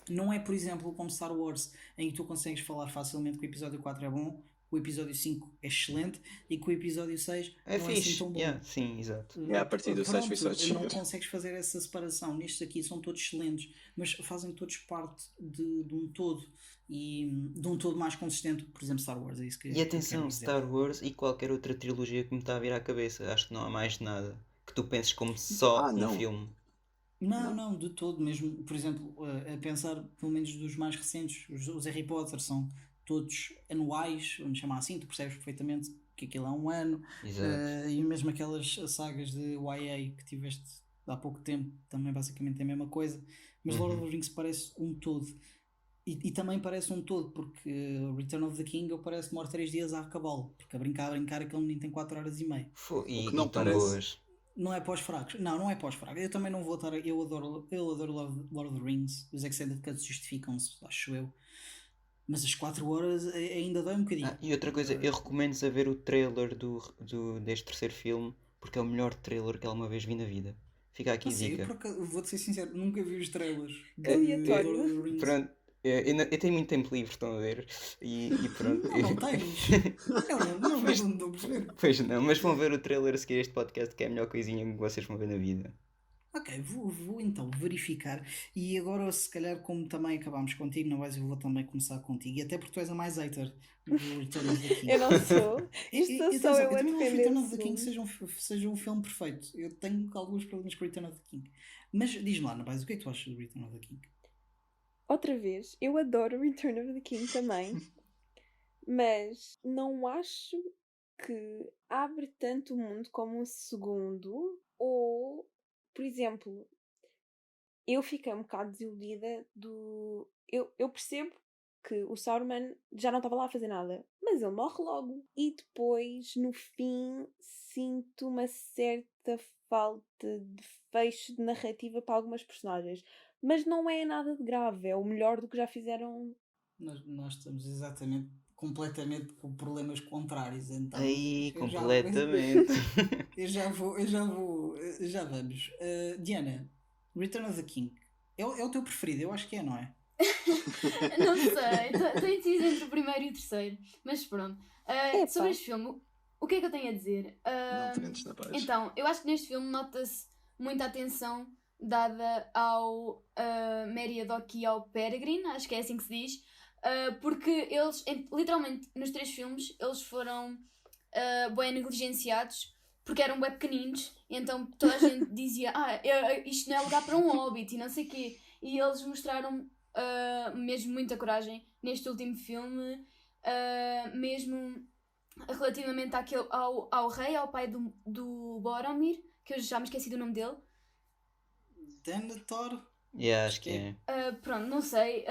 Não é, por exemplo, como Star Wars, em que tu consegues falar facilmente que o episódio 4 é bom, o episódio 5 é excelente e que o episódio 6 É não fixe. é assim tão bom. Yeah, sim, exato. A partir do 6 foi só Não descer. consegues fazer essa separação. Nestes aqui são todos excelentes, mas fazem todos parte de um todo e de um todo mais consistente. Por exemplo, Star Wars, é isso que E que eu atenção, quero dizer. Star Wars e qualquer outra trilogia que me está a vir à cabeça. Acho que não há mais nada que tu penses como só não. um filme. Não, de todo, mesmo, por exemplo, a pensar pelo menos dos mais recentes, os Harry Potter são todos anuais, vamos chamar assim, tu percebes perfeitamente que aquilo é um ano, Exato. e mesmo aquelas sagas de YA que tiveste há pouco tempo, também basicamente é a mesma coisa, mas Lord of the Rings parece um todo, e também parece um todo, porque Return of the King eu parece que demora 3 dias a acabá-lo, porque a brincar, aquele menino tem 4 horas e meia. E que não tão parece. boas. Não é pós-fracos. Não é pós-fracos. Eu também não vou estar. Eu adoro Lord of the Rings. Os Extended Cuts justificam-se, acho eu. Mas as 4 horas ainda dói um bocadinho. E outra coisa, eu recomendo-vos a ver o trailer deste terceiro filme, porque é o melhor trailer que alguma vez vi na vida. Fica aqui dica. Vou-te ser sincero, nunca vi os trailers de Aleatório. Lord of the Rings. Pronto, eu tenho muito tempo livre, estão a ver? E pronto. Não tens. Não estou a perceber. Pois não, mas vão ver o trailer a seguir este podcast, que é a melhor coisinha que vocês vão ver na vida. Ok, vou então verificar. E agora, se calhar, como também acabámos contigo, não vais, eu vou também começar contigo. E até porque tu és a mais hater do Return of the King. Eu não sou. Isto sou eu a também não acho que defender Return o of the King segundo. seja um filme perfeito. Eu tenho alguns problemas com Return of the King. Mas diz-me lá, Ana, o que é que tu achas do Return of the King? Outra vez, eu adoro Return of the King também, mas não acho que abre tanto o mundo como o segundo, ou, por exemplo, eu fiquei um bocado desiludida do... Eu percebo que o Sauron já não estava lá a fazer nada, mas ele morre logo. E depois, no fim, sinto uma certa falta de fecho de narrativa para algumas personagens. Mas não é nada de grave, é o melhor do que já fizeram. Nós estamos exatamente, completamente com problemas contrários, então Aí, eu já, completamente. já vamos. Diana, Return of the King, é o teu preferido, eu acho que é, não é? Não sei, estou indecisa entre o primeiro e o terceiro, mas pronto. Sobre este filme, o que é que eu tenho a dizer? Não prendes na paz. Então, eu acho que neste filme nota-se muita atenção dada ao Meriadoc e ao Peregrine, acho que é assim que se diz, porque eles, literalmente, nos 3 filmes, eles foram bem negligenciados, porque eram bem pequeninos, então toda a gente dizia, isto não é lugar para um hobbit e não sei o quê, e eles mostraram mesmo muita coragem neste último filme, mesmo relativamente ao rei, ao pai do Boromir, que eu já me esqueci do nome dele. Denethor? Acho que é. Pronto, não sei.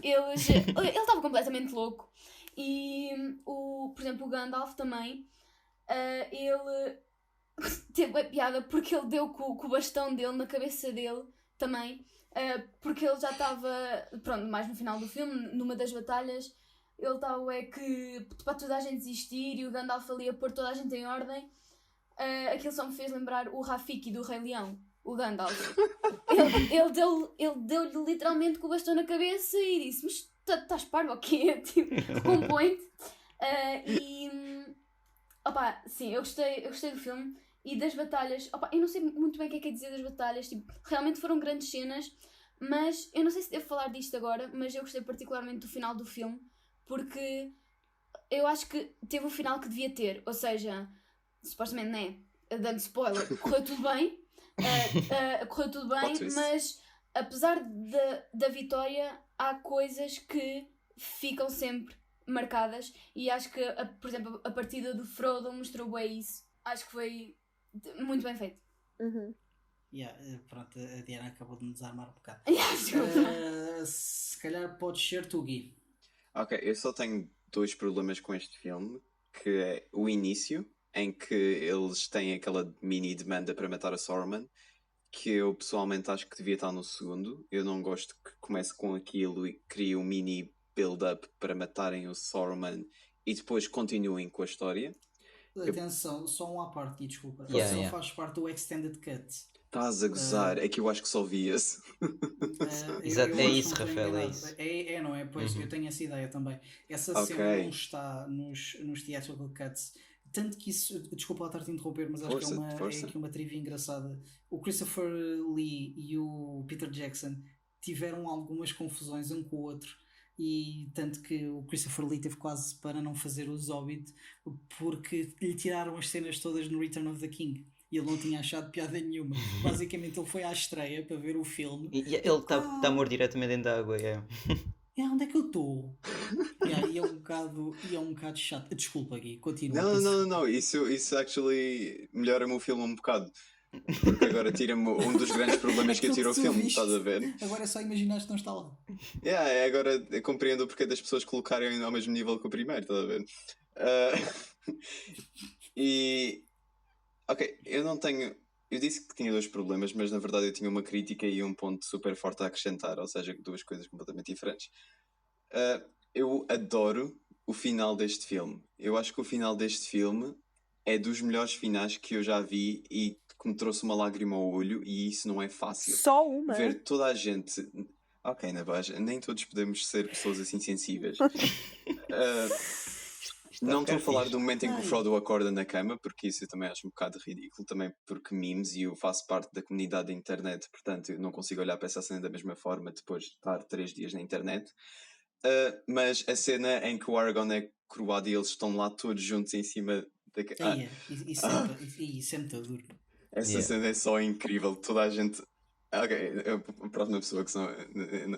Ele estava completamente louco. E, por exemplo, o Gandalf também, ele teve a piada porque ele deu com o bastão dele na cabeça dele também. Porque ele já estava, pronto, mais no final do filme, numa das batalhas, ele estava que para toda a gente desistir e o Gandalf ali a pôr toda a gente em ordem. Aquilo só me fez lembrar o Rafiki do Rei Leão, o Gandalf. Ele deu-lhe literalmente com o bastão na cabeça e disse: mas estás parvo ou quê? Tipo, compõe-te. Sim, eu gostei do filme e das batalhas. Eu não sei muito bem o que é que é dizer das batalhas, tipo, realmente foram grandes cenas, mas eu não sei se devo falar disto agora, mas eu gostei particularmente do final do filme, porque eu acho que teve o final que devia ter, ou seja, supostamente, né, dando spoiler, correu tudo bem, mas apesar da vitória, há coisas que ficam sempre marcadas e acho que, por exemplo, a partida do Frodo mostrou bem isso. Acho que foi muito bem feito. Pronto, a Diana acabou de me desarmar um bocado. Desculpa. Se calhar podes ser tu, Gui. Ok, eu só tenho 2 problemas com este filme, que é o início, em que eles têm aquela mini demanda para matar a Sauron, que eu pessoalmente acho que devia estar no segundo. Eu não gosto que comece com aquilo e crie um mini build-up para matarem o Sauron e depois continuem com a história. Atenção, só um à parte, Gui, desculpa. Só faz parte do Extended Cut. Estás a gozar, é que eu acho que só vi esse. Exato, eu é acho que isso, não estou Rafael, é enganado. isso. Não é? Pois eu tenho essa ideia também. Essa Ok. cena não está nos theatrical cuts. Tanto que isso, desculpa lá estar-te a interromper, mas acho que é aqui uma trivia engraçada. O Christopher Lee e o Peter Jackson tiveram algumas confusões um com o outro. E tanto que o Christopher Lee teve quase para não fazer o Hobbit porque lhe tiraram as cenas todas no Return of the King e ele não tinha achado piada nenhuma. Basicamente ele foi à estreia para ver o filme E ele está a morrer diretamente dentro da água. onde é que eu estou? E é um bocado chato. Desculpa, Gui, continua. Não, isso actually melhora-me o filme um bocado. Porque agora tira-me um dos grandes problemas que eu tiro ao filme, estás a ver? Agora é só imaginar que não está lá. Agora eu compreendo o porquê das pessoas colocarem ao mesmo nível que o primeiro, estás a ver? Ok, eu disse que tinha 2 problemas, mas na verdade eu tinha uma crítica e um ponto super forte a acrescentar, ou seja, 2 coisas completamente diferentes. Eu adoro o final deste filme. Eu acho que o final deste filme é dos melhores finais que eu já vi e que me trouxe uma lágrima ao olho, e isso não é fácil. Só uma? Ver toda a gente... Ok, Nabaja, nem todos podemos ser pessoas assim sensíveis. Não estou a falar do momento em que o Frodo acorda na cama, porque isso eu também acho um bocado ridículo, também porque memes, e eu faço parte da comunidade da internet, portanto eu não consigo olhar para essa cena da mesma forma depois de estar 3 dias na internet. Mas a cena em que o Aragorn é coroado e eles estão lá todos juntos em cima da... Isso é muito duro. Essa cena é só incrível, toda a gente... Ok, a próxima pessoa que são...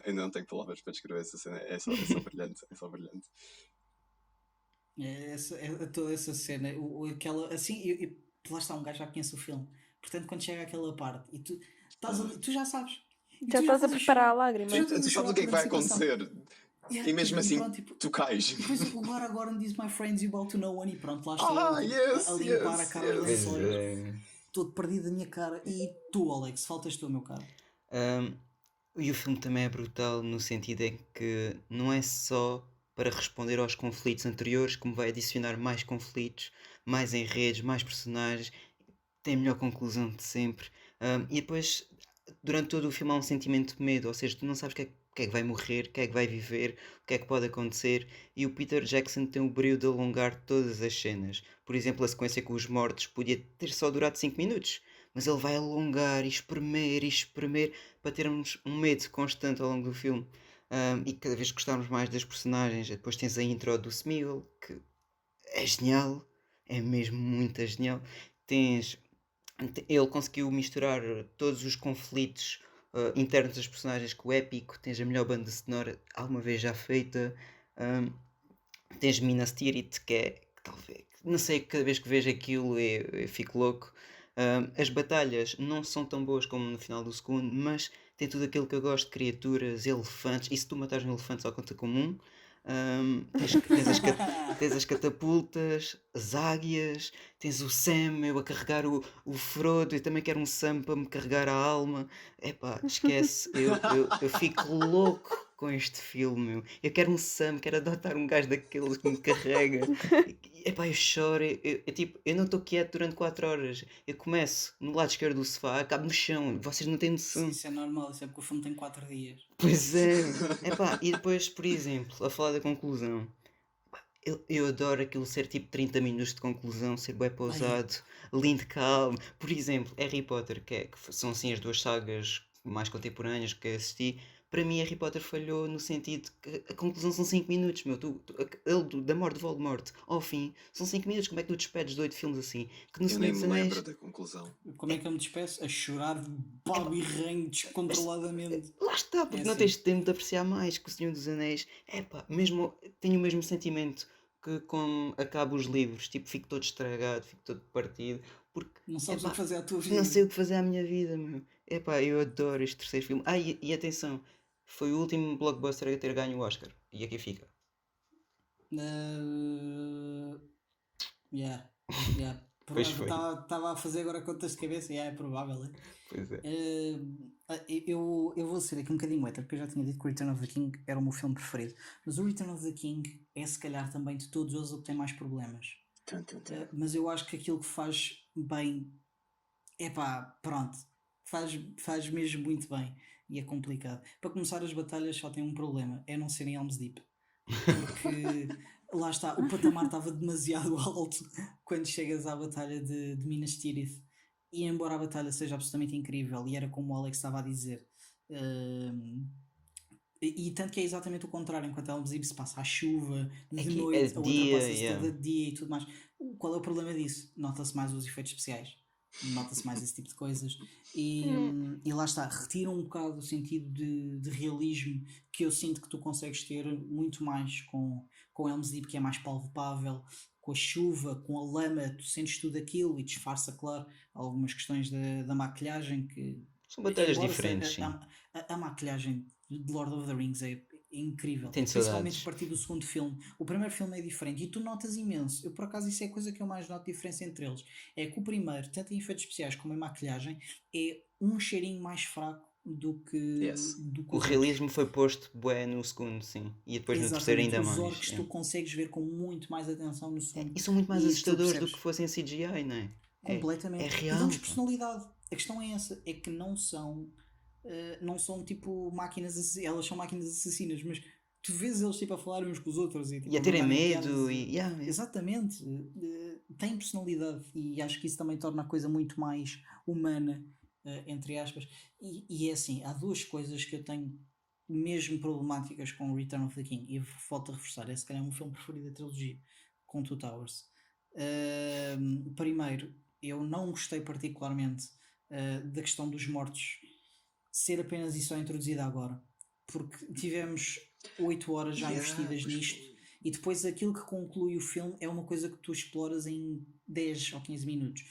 Eu não tenho palavras para descrever essa cena, é só brilhante, é só brilhante. Toda essa cena, aquela, assim, lá está, um gajo já conhece o filme, portanto quando chega àquela parte e tu já sabes. Já estás a preparar a lágrima. Tu sabes o que é que vai acontecer. Yeah, E mesmo assim, pronto, tipo, tu cais. depois o Aragorn diz My friends you about to know one e pronto, lá estou eu Yes, a limpar a yes, cara aos yes. Pois lençóis, é. todo perdido da minha cara. E tu, Alex, faltas tu, meu caro. Ahm, e o filme também é brutal no sentido em que não é só para responder aos conflitos anteriores, como vai adicionar mais conflitos, mais enredos, mais personagens, tem a melhor conclusão de sempre. E depois, durante todo o filme, há um sentimento de medo, ou seja, tu não sabes o que é que vai morrer, o que é que vai viver, o que é que pode acontecer. E o Peter Jackson tem o brilho de alongar todas as cenas. Por exemplo, a sequência com os mortos podia ter só durado 5 minutos, mas ele vai alongar e espremer para termos um medo constante ao longo do filme. E cada vez gostarmos mais das personagens. Depois tens a intro do Smeagol, que é genial, é mesmo muito genial. Tens Ele conseguiu misturar todos os conflitos internos das personagens com o épico. Tens a melhor banda sonora alguma vez já feita. Um, Tens Minas Tirith, que é talvez, não sei, cada vez que vejo aquilo eu fico louco. As batalhas não são tão boas como no final do segundo, mas tem tudo aquilo que eu gosto: criaturas, elefantes. E se tu matares um elefante só conta como um. Tens as catapultas, as águias, tens o Sam, eu a carregar o Frodo, e também quero um Sam para me carregar a alma. Epá, esquece, eu fico louco com este filme, meu. Eu quero um Sam, quero adotar um gajo daqueles que me carrega. Epá, eu choro, tipo, eu não estou quieto durante 4 horas. Eu começo no lado esquerdo do sofá, acabo no chão, vocês não têm noção. Isso é normal, isso é porque o filme tem 4 dias. Pois é, epá, e depois, por exemplo, a falar da conclusão, eu adoro aquilo ser tipo 30 minutos de conclusão, ser bem Ai, pausado, lindo, calmo. Por exemplo, Harry Potter, são assim as duas sagas mais contemporâneas que assisti. Para mim, Harry Potter falhou no sentido que a conclusão são 5 minutos, meu. Da morte de Voldemort ao fim, são 5 minutos. Como é que tu despedes de 8 filmes assim? Que no Eu Senhor nem dos me lembro Anéis. da conclusão. como é que eu me despeço? A chorar babo e ranho descontroladamente. Lá está, É porque não assim. tens tempo de apreciar mais que o Senhor dos Anéis. Epá, mesmo, tenho o mesmo sentimento que com acabo os livros. Tipo, fico todo estragado, fico todo partido. Porque, Não sabes o epá, que fazer à tua não vida. sei o que fazer à minha vida, meu. Epá, eu adoro este terceiro filme. E atenção, foi o último blockbuster a ter ganho o Oscar. E aqui fica. Yeah. Pois foi. Estava a fazer agora contas de cabeça. É provável, é? Pois é. Eu vou ser aqui um bocadinho hater, porque eu já tinha dito que o Return of the King era o meu filme preferido. Mas o Return of the King é, se calhar, também de todos eles o que tem mais problemas. Mas eu acho que aquilo que faz bem, pronto, faz mesmo muito bem. E é complicado. Para começar, as batalhas só têm um problema: é não serem Helm's Deep. Porque lá está, o patamar estava demasiado alto quando chegas à batalha de Minas Tirith. E embora a batalha seja absolutamente incrível, e era como o Alex estava a dizer, e tanto que é exatamente o contrário: enquanto Helm's Deep se passa à chuva, de Aqui é noite, a outra dia, passa-se yeah. toda de dia e tudo mais. Qual é o problema disso? Nota-se mais os efeitos especiais, nota-se mais esse tipo de coisas, e lá está, retira um bocado o sentido de realismo que eu sinto que tu consegues ter muito mais com Helm's Deep, que é mais palpável. Com a chuva, com a lama, tu sentes tudo aquilo e disfarça, claro, algumas questões da maquilhagem que, São batalhas embora diferentes, sim. a maquilhagem de Lord of the Rings é incrível, Tenho principalmente saudades. a partir do segundo filme. O primeiro filme é diferente e tu notas imenso. Eu, por acaso, isso é a coisa que eu mais noto diferença entre eles. É que o primeiro, tanto em efeitos especiais como em maquilhagem, é um cheirinho mais fraco do que Yes. os O outros. realismo foi posto bué no segundo, sim. E depois no terceiro Exatamente, ainda os mais. orcs É. tu consegues ver com muito mais atenção no segundo E são muito mais e tu assustadores do percebes que fossem CGI, não é? É completamente. E real, dão-lhes pá. personalidade. A questão é essa, é que não são tipo máquinas assassinas, elas são máquinas assassinas, mas tu vês eles tipo a falar uns com os outros e, tipo, E a terem mandarem medo piadas e. Yeah, exatamente, têm personalidade e acho que isso também torna a coisa muito mais humana, entre aspas. E é assim, há duas coisas que eu tenho mesmo problemáticas com o Return of the King, e volto a reforçar: é se calhar o meu filme preferido da trilogia, com Two Towers. Primeiro, eu não gostei particularmente da questão dos mortos ser apenas e só introduzida agora, porque tivemos 8 horas já investidas nisto, e depois aquilo que conclui o filme é uma coisa que tu exploras em 10 ou 15 minutos.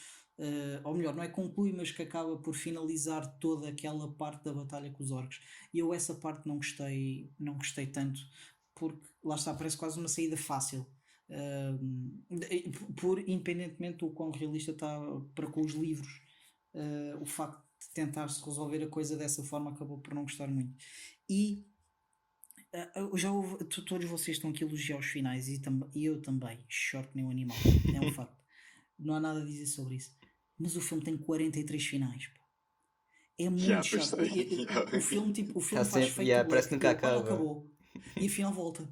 Ou melhor, não é conclui, mas que acaba por finalizar toda aquela parte da batalha com os orcs. E eu essa parte não gostei tanto, porque lá está, parece quase uma saída fácil. Independentemente do quão realista está para com os livros, o facto de tentar-se resolver a coisa dessa forma acabou por não gostar muito. E todos vocês estão aqui a elogiar os finais e eu também choro que nem um animal, é um facto. Não há nada a dizer sobre isso. Mas o filme tem 43 finais, pô. É muito pois chato. tem. O filme Tá faz sempre, feito parece que nunca acaba. acabou. E afinal volta.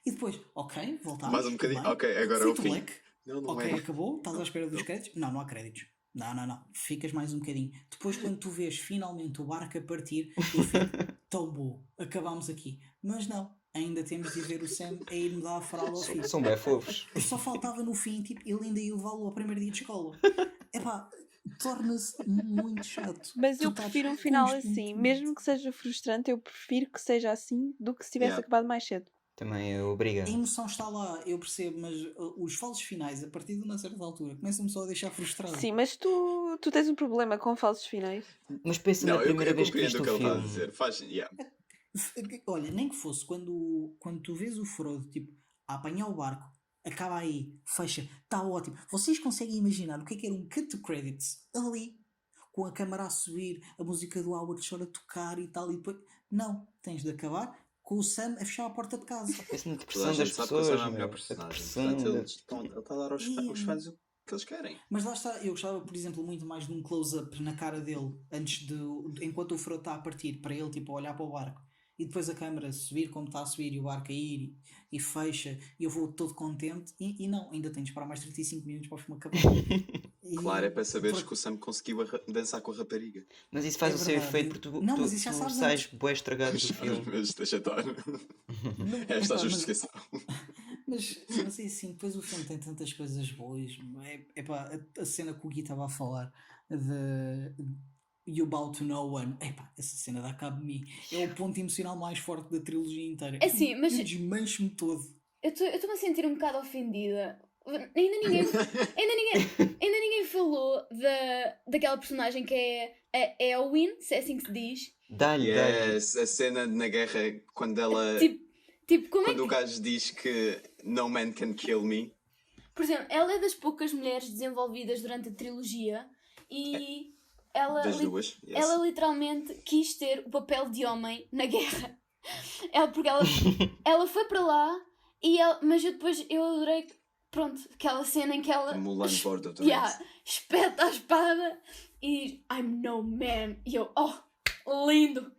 E depois, ok, voltámos. Mais um tudo bocadinho. bem. Ok, agora é o Fade to fim. black. Não Ok, é. acabou. Estás à espera dos créditos? Não há créditos. Não. Ficas mais um bocadinho. Depois, quando tu vês finalmente o barco a partir, eu fico tão bom. Acabámos aqui. Mas não, ainda temos de ver o Sam a ir mudar a fralda ao filho. São bem fofos. Só faltava no fim, tipo, ele ainda ia levá-lo ao primeiro dia de escola. Epá, torna-se muito chato. Mas Tu eu estás prefiro um final assim, constantemente- mesmo que seja frustrante, eu prefiro que seja assim do que se tivesse Yeah. acabado mais cedo. Também eu, obrigado. A emoção está lá, eu percebo, mas os falsos finais, a partir de uma certa altura, começam-me só a deixar frustrado. Sim, mas tu tens um problema com falsos finais. Mas pensa Não, na primeira eu vez que compreendo viste o o que ele está a filme. dizer. Faz, yeah. Olha, nem que fosse quando tu vês o Frodo, tipo, a apanhar o barco, acaba aí, fecha, está ótimo. Vocês conseguem imaginar o que era um cut to credits ali, com a câmara a subir, a música do Howard Shore a tocar e tal, e depois. Não, tens de acabar com o Sam a fechar a porta de casa. Pensa na Toda a depressão gente das sabe que o pessoas, Sam é a melhor meu. A personagem. depressão. Portanto, ele está a dar aos fãs o que eles querem. Mas lá está, eu gostava, por exemplo, muito mais de um close-up na cara dele enquanto o Frodo está a partir, para ele tipo, olhar para o barco e depois a câmera subir como está a subir e o barco a ir e fecha e eu vou todo contente e não, ainda tenho de esperar mais 35 minutos para o filme acabar. Claro, é para saberes que o Sam conseguiu dançar com a rapariga. Mas isso faz É o seu verdade. efeito porque Não, mas isso já tu sabes sais antes. bué estragado do filme. Mas deixa estar. Esta Epá, a justificação. Mas é assim, depois o filme tem tantas coisas boas. Epá, a cena que o Gui estava a falar de You Bow to No One, epá, essa cena dá cabo de mim. É o ponto emocional mais forte da trilogia inteira. É assim, mas Eu desmancho-me todo. eu estou-me a sentir um bocado ofendida. Ainda ninguém falou daquela personagem que é a Eowyn, se é assim que se diz. Dá-lhe. Yes, a cena na guerra quando ela. Tipo, como é Quando o que. gajo diz que no man can kill me. Por exemplo, ela é das poucas mulheres desenvolvidas durante a trilogia e ela, Das duas. Yes. ela literalmente quis ter o papel de homem na guerra. Porque ela foi para lá mas eu adorei, pronto, aquela cena em que ela Mulan Bordo também. yeah, espeta a espada e diz I'm no man. E eu, lindo!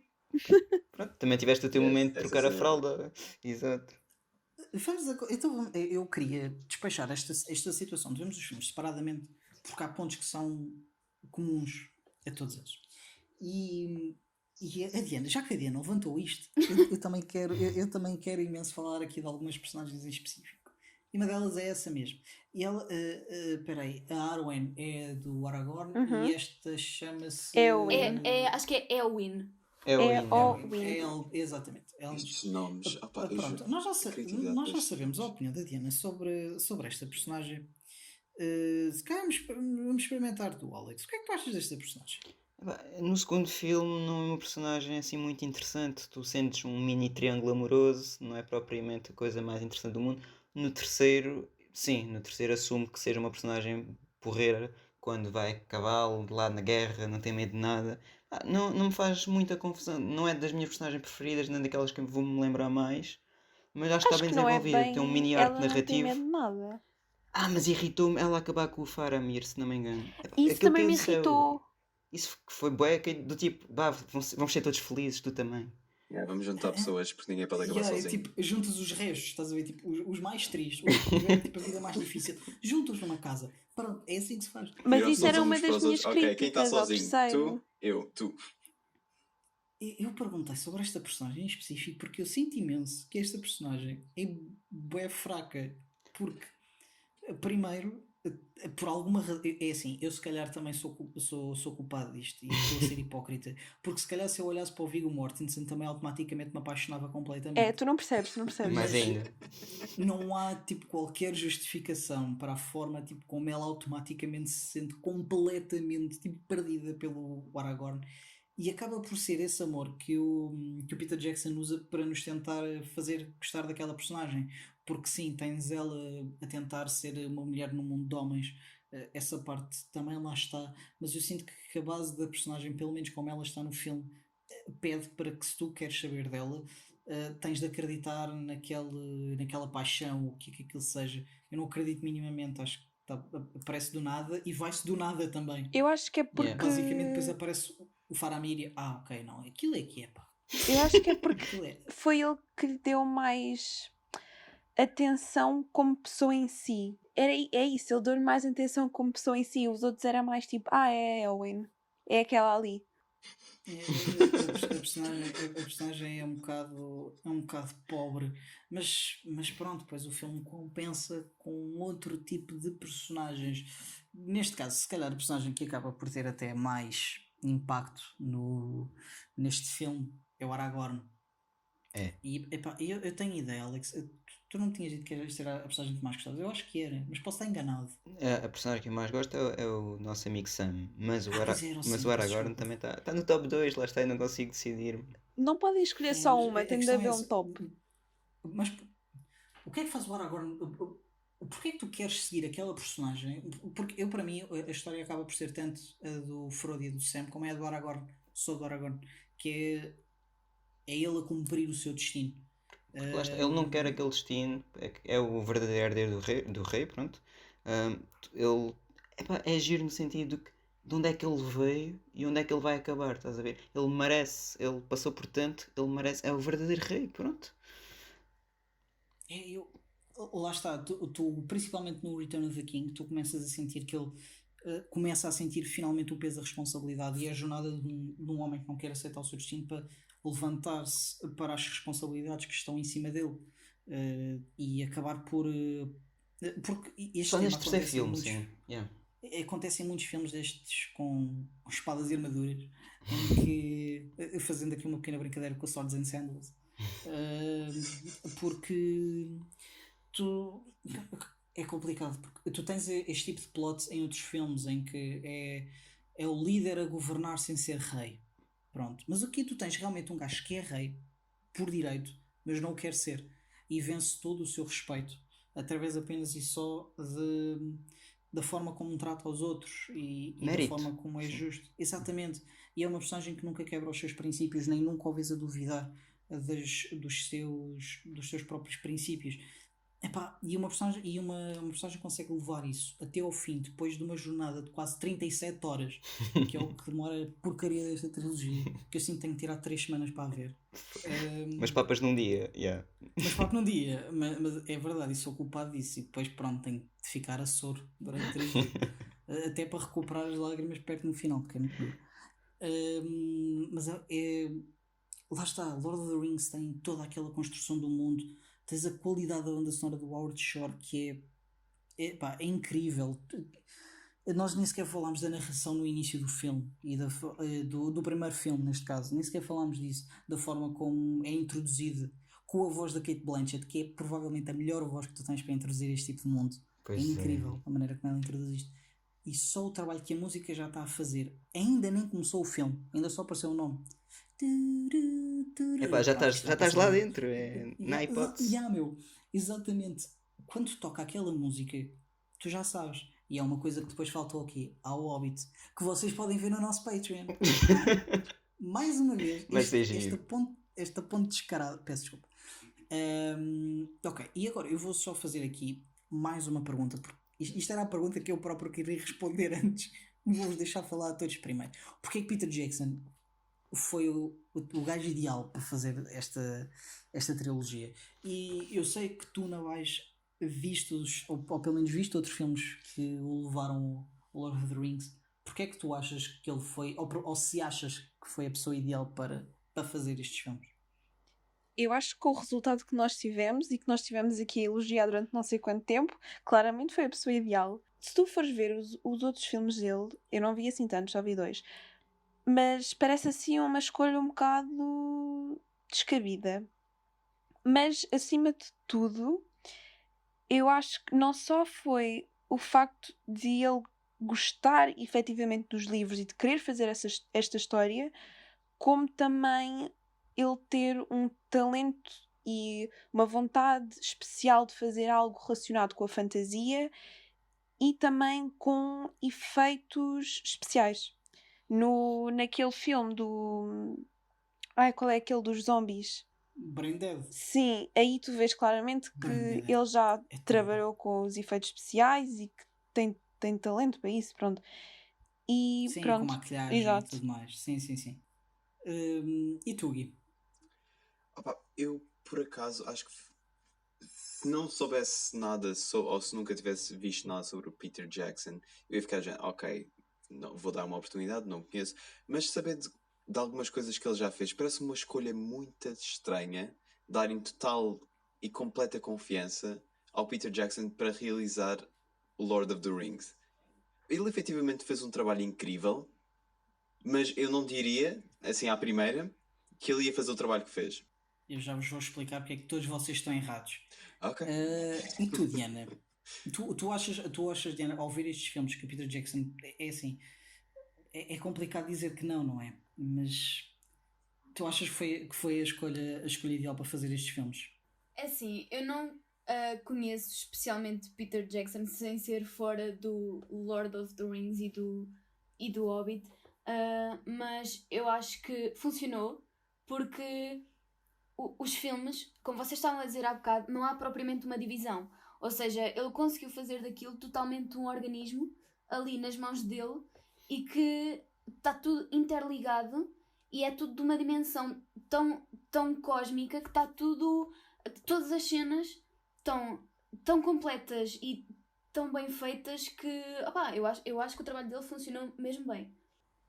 Pronto, também tiveste o teu momento de essa trocar a cena. fralda. Exato. Então, eu queria despachar esta situação de vermos os filmes separadamente, porque há pontos que são comuns a todos eles. E a Diana, já que a Diana levantou isto, eu também quero imenso falar aqui de algumas personagens em específico. E uma delas é essa mesmo. E ela, peraí, a Arwen é do Aragorn e esta chama-se. Eowyn. Acho que é Eowyn. É o É Ian. o Exatamente. Estes nomes. Opa, Pronto, nós já criatividade sabemos a opinião da Diana sobre esta personagem. Se calhar vamos experimentar tu, Alex. O que é que tu achas desta personagem? No segundo filme não é uma personagem assim muito interessante. Tu sentes um mini triângulo amoroso, não é propriamente a coisa mais interessante do mundo. No terceiro assumo que seja uma personagem porreira quando vai a cavalo, lá na guerra, não tem medo de nada. Não me faz muita confusão. Não é das minhas personagens preferidas, nem daquelas que vou-me lembrar mais. Mas acho que está bem não é desenvolvida. bem. Tem um mini Ela arco não tem narrativo. medo de nada. Mas irritou-me ela acabar com o Faramir, se não me engano. Isso Aquilo também me pensei, irritou. Isso foi bué, do tipo, vamos ser todos felizes, tu também. Vamos juntar pessoas porque ninguém pode acabar sozinho. Tipo, juntas os restos, estás a ver? Tipo, os mais tristes, os que tiveram tipo, a vida mais difícil, juntos numa casa. Pronto, é assim que se faz. Mas Viram-se isso era uns uma para das os minhas outros. Ok, quem está críticas ao sozinho? terceiro. Tu. Eu perguntei sobre esta personagem em específico porque eu sinto imenso que esta personagem é bué fraca. Porque, primeiro, por alguma razão. É assim, eu se calhar também sou culpado disto e estou a ser hipócrita. Porque se calhar se eu olhasse para o Viggo Mortensen também automaticamente me apaixonava completamente. É, tu não percebes. Mais ainda. Não há tipo qualquer justificação para a forma tipo, como ela automaticamente se sente completamente tipo, perdida pelo Aragorn. E acaba por ser esse amor que o Peter Jackson usa para nos tentar fazer gostar daquela personagem. Porque sim, tens ela a tentar ser uma mulher no mundo de homens, essa parte também lá está, mas eu sinto que a base da personagem, pelo menos como ela está no filme, pede para que se tu queres saber dela, tens de acreditar naquela paixão, o que é que aquilo seja. Eu não acredito minimamente, acho que aparece do nada e vai-se do nada também. Eu acho que é Yeah. Basicamente depois porque. aparece o Faramir e ok, não, aquilo é que é, pá. Eu acho que é porque Aquilo é. foi ele que lhe deu mais atenção como pessoa em si. É isso, ele deu-lhe mais atenção como pessoa em si. Os outros era mais tipo, é a Elwyn. É aquela ali. A personagem é um bocado pobre, mas pronto, pois o filme compensa com outro tipo de personagens. Neste caso, se calhar a personagem que acaba por ter até mais impacto neste filme é o Aragorn. É. E epá, eu tenho ideia, Alex. Tu não tinhas dito que esta era a personagem que mais gostavas? Eu acho que era, mas posso estar enganado. A personagem que eu mais gosto é o nosso amigo Sam, mas Pois era o mas Sam, o peço Aragorn desculpa. também está no top 2, lá está, eu não consigo decidir. Não podem escolher É, só mas uma, a tem de questão é haver um essa. top. Mas o que é que faz o Aragorn? Porquê é que tu queres seguir aquela personagem? Porque eu, para mim, a história acaba por ser tanto a do Frodo e a do Sam como é a do Aragorn, só do Aragorn, que é ele a cumprir o seu destino. Porque lá está, ele não quer aquele destino, é o verdadeiro herdeiro do rei, pronto. Ele epá, é giro no sentido de onde é que ele veio e onde é que ele vai acabar, estás a ver? Ele merece, ele passou por tanto, ele merece, é o verdadeiro rei, pronto. Lá está, tu, principalmente no Return of the King, tu começas a sentir que ele começa a sentir finalmente o peso da responsabilidade e a jornada de um homem que não quer aceitar o seu destino para levantar-se para as responsabilidades que estão em cima dele e acabar por. Porque este Só tema neste terceiro filme, sim. Yeah. acontece em muitos filmes destes com espadas e armaduras, em que, fazendo aqui uma pequena brincadeira com a Swords and Sandals, porque tu é complicado porque tu tens este tipo de plots em outros filmes em que é o líder a governar sem ser rei. Pronto. Mas aqui tu tens realmente um gajo que é rei por direito, mas não o quer ser e vence todo o seu respeito através apenas e só da forma como trata os outros e da Mérito. forma como é Sim. justo. Exatamente. E é uma personagem que nunca quebra os seus princípios, nem nunca o vês a duvidar dos seus próprios princípios. Epá, uma personagem consegue levar isso até ao fim, depois de uma jornada de quase 37 horas, que é o que demora a porcaria desta trilogia, que eu sinto que tenho que tirar 3 semanas para a ver. Mas papas num dia, yeah. Mas papo num dia, mas é verdade, e sou culpado disso, e depois pronto, tenho de ficar a soro durante 3 dias, até para recuperar as lágrimas perto no final, que é muito duro. Mas lá está, Lord of the Rings tem toda aquela construção do mundo, tens a qualidade da banda sonora do Howard Shore que pá, é incrível. Nós nem sequer falámos da narração no início do filme e do primeiro filme, neste caso, nem sequer falámos disso, da forma como é introduzida com a voz da Kate Blanchett, que é provavelmente a melhor voz que tu tens para introduzir este tipo de mundo. Pois É incrível a maneira como ela introduz isto. E só o trabalho que a música já está a fazer, ainda nem começou o filme, ainda só apareceu o nome. Epá, já Pá, estás isto já vai estás passar lá um. dentro, na hipótese. Meu, exatamente. Quando toca aquela música, tu já sabes. E é uma coisa que depois faltou aqui, ao Hobbit, que vocês podem ver no nosso Patreon. Mais uma vez, Vai ser giro. esta ponte descarada. Peço desculpa. Ok, e agora eu vou só fazer aqui mais uma pergunta, porque isto era a pergunta que eu próprio queria responder antes. Vou-vos deixar falar a todos primeiro. Porquê é que Peter Jackson foi o gajo ideal para fazer esta trilogia? E eu sei que tu não vais vistos, ou pelo menos visto outros filmes que o levaram ao Lord of the Rings. Porquê é que tu achas que ele foi, ou se achas que foi a pessoa ideal para fazer estes filmes? Eu acho que com o resultado que nós tivemos e que nós tivemos aqui a elogiar durante não sei quanto tempo, claramente foi a pessoa ideal. Se tu fores ver os outros filmes dele, eu não vi assim tantos, só vi 2, mas parece assim uma escolha um bocado descabida. Mas acima de tudo, eu acho que não só foi o facto de ele gostar efetivamente dos livros e de querer fazer esta história, como também ele ter um talento e uma vontade especial de fazer algo relacionado com a fantasia e também com efeitos especiais. Naquele filme do... Ai, qual é aquele dos zombies? Brain Dead. Sim, aí tu vês claramente que Brain Dead ele já é terrível. trabalhou com os efeitos especiais e que tem talento para isso, pronto. E Sim, com pronto, maquilhagem e exato. tudo mais. Sim. E tu, Gui? Opa, eu, por acaso, acho que se não soubesse nada ou se nunca tivesse visto nada sobre o Peter Jackson, eu ia ficar já, ok, não, vou dar uma oportunidade, não o conheço, mas saber de algumas coisas que ele já fez, parece uma escolha muito estranha, darem total e completa confiança ao Peter Jackson para realizar o Lord of the Rings. Ele efetivamente fez um trabalho incrível, mas eu não diria, assim à primeira, que ele ia fazer o trabalho que fez. Eu já vos vou explicar porque é que todos vocês estão errados. Ok. E tu, Diana? Tu achas, Diana, ao ver estes filmes que o Peter Jackson é assim, é complicado dizer que não é? Mas tu achas que foi a escolha ideal para fazer estes filmes? É assim, eu não conheço especialmente Peter Jackson sem ser fora do Lord of the Rings e do Hobbit, mas eu acho que funcionou porque os filmes, como vocês estavam a dizer há bocado, não há propriamente uma divisão. Ou seja, ele conseguiu fazer daquilo totalmente um organismo ali nas mãos dele e que está tudo interligado e é tudo de uma dimensão tão cósmica que está tudo. Todas as cenas tão completas e tão bem feitas que opá, eu acho que o trabalho dele funcionou mesmo bem.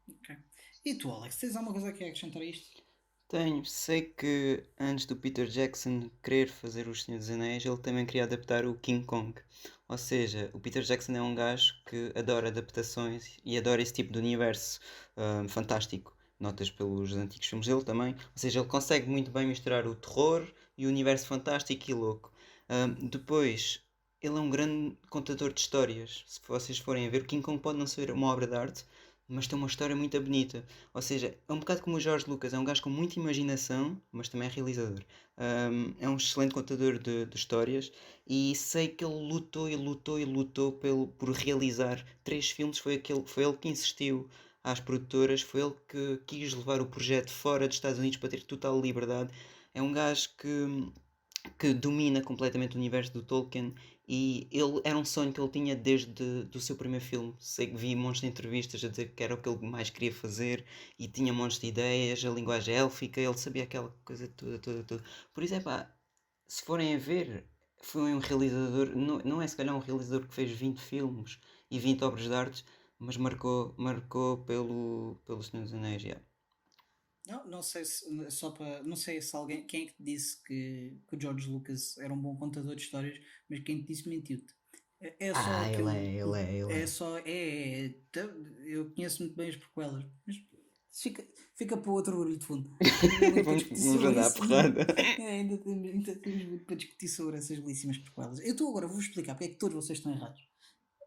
Ok. E tu, Alex, tens alguma coisa que acrescentar a isto? Tenho. Sei que antes do Peter Jackson querer fazer Os Senhor dos Anéis, ele também queria adaptar o King Kong. Ou seja, o Peter Jackson é um gajo que adora adaptações e adora esse tipo de universo fantástico. Notas pelos antigos filmes dele também. Ou seja, ele consegue muito bem misturar o terror e o universo fantástico e louco. Depois, ele é um grande contador de histórias. Se vocês forem a ver, o King Kong pode não ser uma obra de arte, mas tem uma história muito bonita. Ou seja, é um bocado como o George Lucas, é um gajo com muita imaginação, mas também é realizador. É um excelente contador de histórias e sei que ele lutou por realizar 3 filmes. Foi ele que insistiu às produtoras, foi ele que quis levar o projeto fora dos Estados Unidos para ter total liberdade. É um gajo que domina completamente o universo do Tolkien e ele era um sonho que ele tinha desde do seu primeiro filme. Sei que vi montes de entrevistas a dizer que era o que ele mais queria fazer e tinha montes de ideias, a linguagem élfica, ele sabia aquela coisa toda. Por isso se forem a ver, foi um realizador, não é se calhar um realizador que fez 20 filmes e 20 obras de arte, mas marcou pelo Senhor dos Anéis, yeah. Não sei se não sei se alguém, quem é que te disse que o George Lucas era um bom contador de histórias, mas quem te disse mentiu-te. É só Ele é é. só eu conheço muito bem as prequelas, mas isso fica para outro barulho de fundo. Ainda muito para discutir Vamos sobre andar à isso. porrada. Ainda temos muito para discutir sobre essas belíssimas prequelas. Eu estou agora, vou explicar porque é que todos vocês estão errados.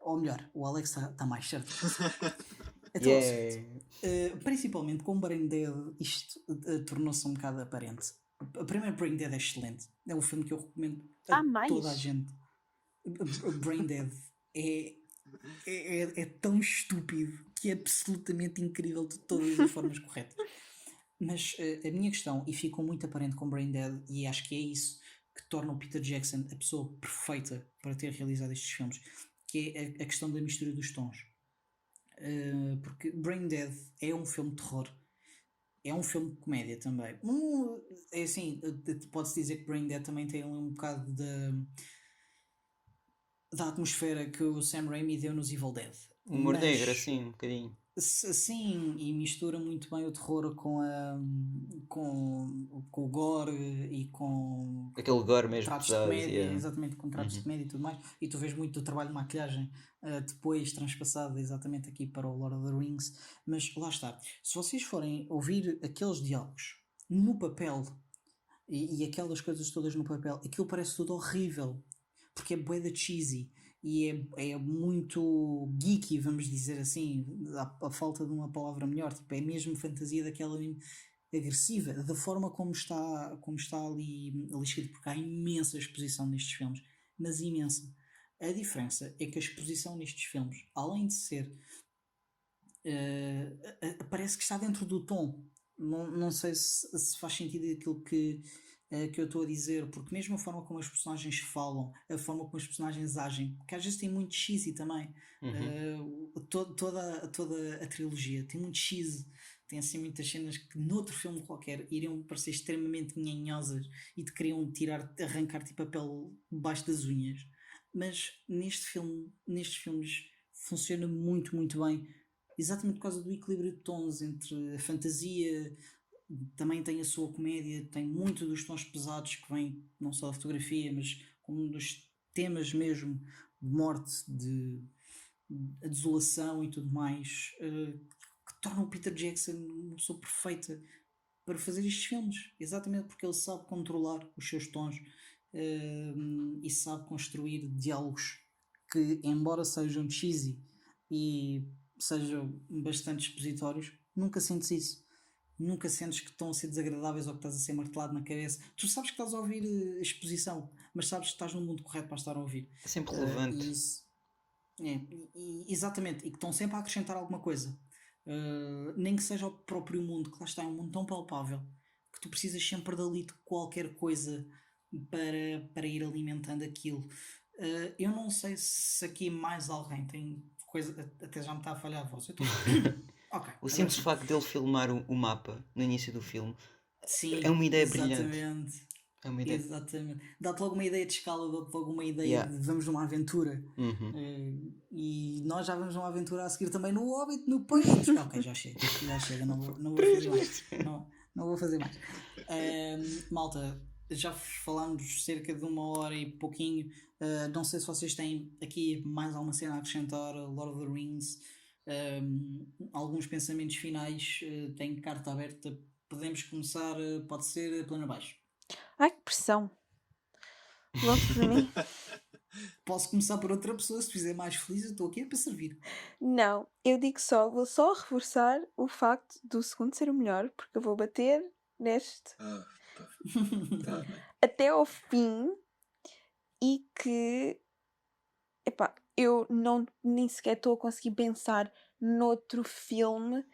Ou melhor, o Alex está mais certo que você. Então, é o seguinte, principalmente com Brain Dead, isto tornou-se um bocado aparente. A primeira Brain Dead é excelente. É um filme que eu recomendo a Há mais? toda a gente. Brain Dead é tão estúpido que é absolutamente incrível de todas as formas corretas. Mas a minha questão, e ficou muito aparente com Brain Dead, e acho que é isso que torna o Peter Jackson a pessoa perfeita para ter realizado estes filmes, que é a questão da mistura dos tons. Porque Brain Dead é um filme de terror, é um filme de comédia também. É assim, pode-se dizer que Brain Dead também tem um bocado da atmosfera que o Sam Raimi deu nos Evil Dead. Humor negro, Mas assim, um bocadinho. sim, e mistura muito bem o terror com o gore e com Aquele gore mesmo traços de pesado, comédia, yeah. exatamente com traços de Uhum. comédia e tudo mais, e tu vês muito do trabalho de maquilhagem depois transpassado exatamente aqui para o Lord of the Rings, mas lá está, se vocês forem ouvir aqueles diálogos no papel e aquelas coisas todas no papel, aquilo parece tudo horrível, porque é bué da cheesy e é muito geeky, vamos dizer assim, a falta de uma palavra melhor, tipo, é mesmo fantasia daquela agressiva, da forma como está ali escrito, porque há imensa exposição nestes filmes, mas imensa. A diferença é que a exposição nestes filmes, além de ser parece que está dentro do tom. Não sei se faz sentido aquilo que eu estou a dizer, porque mesmo a forma como as personagens falam, a forma como as personagens agem, porque às vezes tem muito cheesy também. Toda a trilogia tem muito cheesy. Tem assim muitas cenas que noutro filme qualquer iriam parecer extremamente nhanhosas e te queriam arrancar tipo a pele debaixo das unhas. Mas nestes filmes funciona muito, muito bem, exatamente por causa do equilíbrio de tons entre a fantasia, também tem a sua comédia, tem muito dos tons pesados que vêm não só da fotografia, mas como dos temas mesmo de morte, de a desolação e tudo mais, que torna o Peter Jackson uma pessoa perfeita para fazer estes filmes, exatamente porque ele sabe controlar os seus tons, e sabe construir diálogos que, embora sejam cheesy e sejam bastante expositórios, nunca sentes isso. Nunca sentes que estão a ser desagradáveis ou que estás a ser martelado na cabeça. Tu sabes que estás a ouvir exposição, mas sabes que estás no mundo correto para estar a ouvir. É sempre relevante. E isso, exatamente, e que estão sempre a acrescentar alguma coisa. Nem que seja o próprio mundo, que lá está, é um mundo tão palpável que tu precisas sempre dali de qualquer coisa para ir alimentando aquilo. Eu não sei se aqui mais alguém tem coisa, até já me está a falhar a voz. Eu estou. Ok, O agora simples sim. facto dele filmar o mapa no início do filme é Sim, uma ideia brilhante. exatamente. É uma ideia. Exatamente. Dá-te logo uma ideia de escala, dá-te logo uma ideia Yeah. de vamos numa aventura. Uhum. E nós já vamos numa aventura a seguir também no Hobbit, no País. Ok, já chega, não vou fazer mais. Não vou fazer mais. Malta, já falámos cerca de 1 hora e pouquinho. Não sei se vocês têm aqui mais alguma cena a acrescentar. Lord of the Rings, alguns pensamentos finais. Tenho carta aberta. Podemos começar, pode ser plano abaixo. Ai, que pressão. Logo por mim. Posso começar por outra pessoa, se te fizer mais feliz, eu estou aqui para servir. Não, eu digo só, vou só reforçar o facto do segundo ser o melhor, porque eu vou bater neste Tá bem. até ao fim e que, epá, eu nem sequer estou a conseguir pensar noutro filme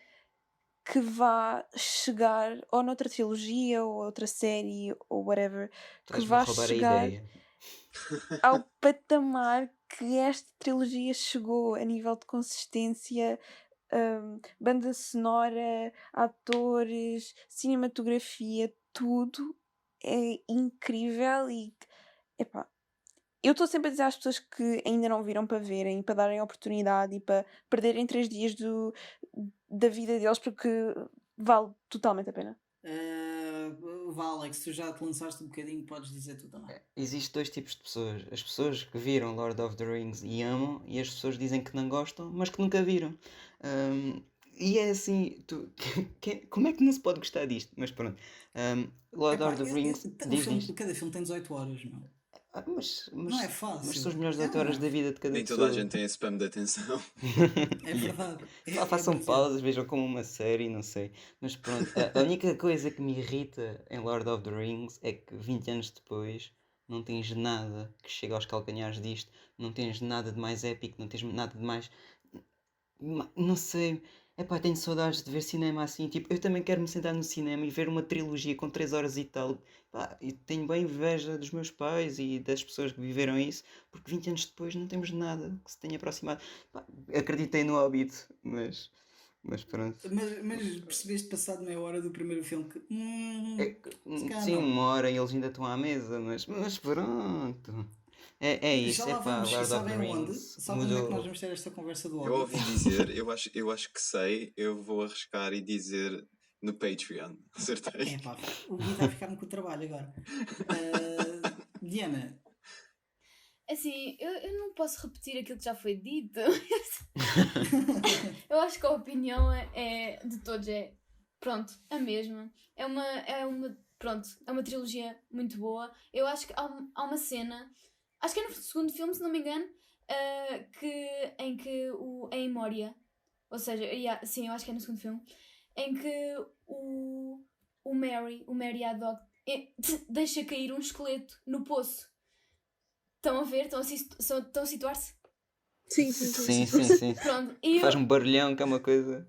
que vá chegar, ou noutra trilogia, ou outra série, ou whatever, que Estás-me a vá roubar a chegar ideia. ao patamar que esta trilogia chegou a nível de consistência, banda sonora, atores, cinematografia, tudo é incrível e epá, eu estou sempre a dizer às pessoas que ainda não viram para verem, para darem oportunidade e para perderem 3 dias da vida deles porque vale totalmente a pena. Vá, Alex, tu já te lançaste um bocadinho, podes dizer tu também. Existem dois tipos de pessoas. As pessoas que viram Lord of the Rings e amam, e as pessoas dizem que não gostam, mas que nunca viram. E é assim, como é que não se pode gostar disto? Mas pronto. Lord Epá, of the Rings, diz. cada filme tem 18 horas, meu. Mas Não é fácil. mas são as melhores 8 horas da vida de cada Nem pessoa. toda a gente tem esse spam de atenção. É verdade. Façam demasiado. pausas, vejam como uma série, não sei. Mas pronto, a única coisa que me irrita em Lord of the Rings é que 20 anos depois não tens nada que chegue aos calcanhares disto, não tens nada de mais épico, não tens nada de mais. Não sei. Epá, tenho saudades de ver cinema assim. Tipo, eu também quero me sentar no cinema e ver uma trilogia com 3 horas e tal. Pá, e tenho bem inveja dos meus pais e das pessoas que viveram isso, porque 20 anos depois não temos nada que se tenha aproximado. Pá, acreditei no Hobbit, mas pronto. Mas percebeste passado meia hora do primeiro filme que. Se calhar Sim, não. 1 hora e eles ainda estão à mesa, mas pronto. É isso, Já lá pá, vamos. E Lord of the sabem onde? Rings Sabem onde é que nós mudou. vamos ter esta conversa do Eu Hobbit? ouvi dizer, eu acho que sei, eu vou arriscar e dizer no Patreon. Acertei. É pá, o Gui está a ficar-me com o trabalho agora. Diana, Assim, eu não posso repetir aquilo que já foi dito. Eu acho que a opinião de todos é, pronto, a mesma. Pronto, é uma trilogia muito boa. Eu acho que há uma cena, acho que é no segundo filme, se não me engano, em que é em Moria. Ou seja, sim, eu acho que é no segundo filme, em que o Mary Haddock, deixa cair um esqueleto no poço. Estão a ver? Estão a situar-se? Sim. Sim. Pronto. E Faz um barulhão que é uma coisa.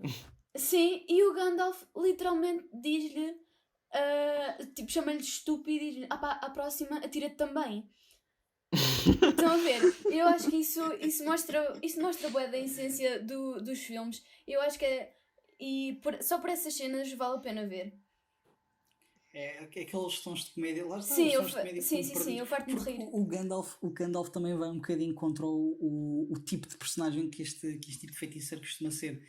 sim, e o Gandalf literalmente diz-lhe, tipo, chama-lhe de estúpido e diz-lhe, à próxima atira-te também. Estão a ver? Eu acho que isso mostra bué da essência dos filmes. Eu acho que só por essas cenas vale a pena ver. É aqueles tons de comédia, lá está, Sim, os tons de comédia que são sim, perdidos. eu farto-me de Porque rir. o Gandalf também vai um bocadinho contra o tipo de personagem que este tipo de feiticeiro costuma ser,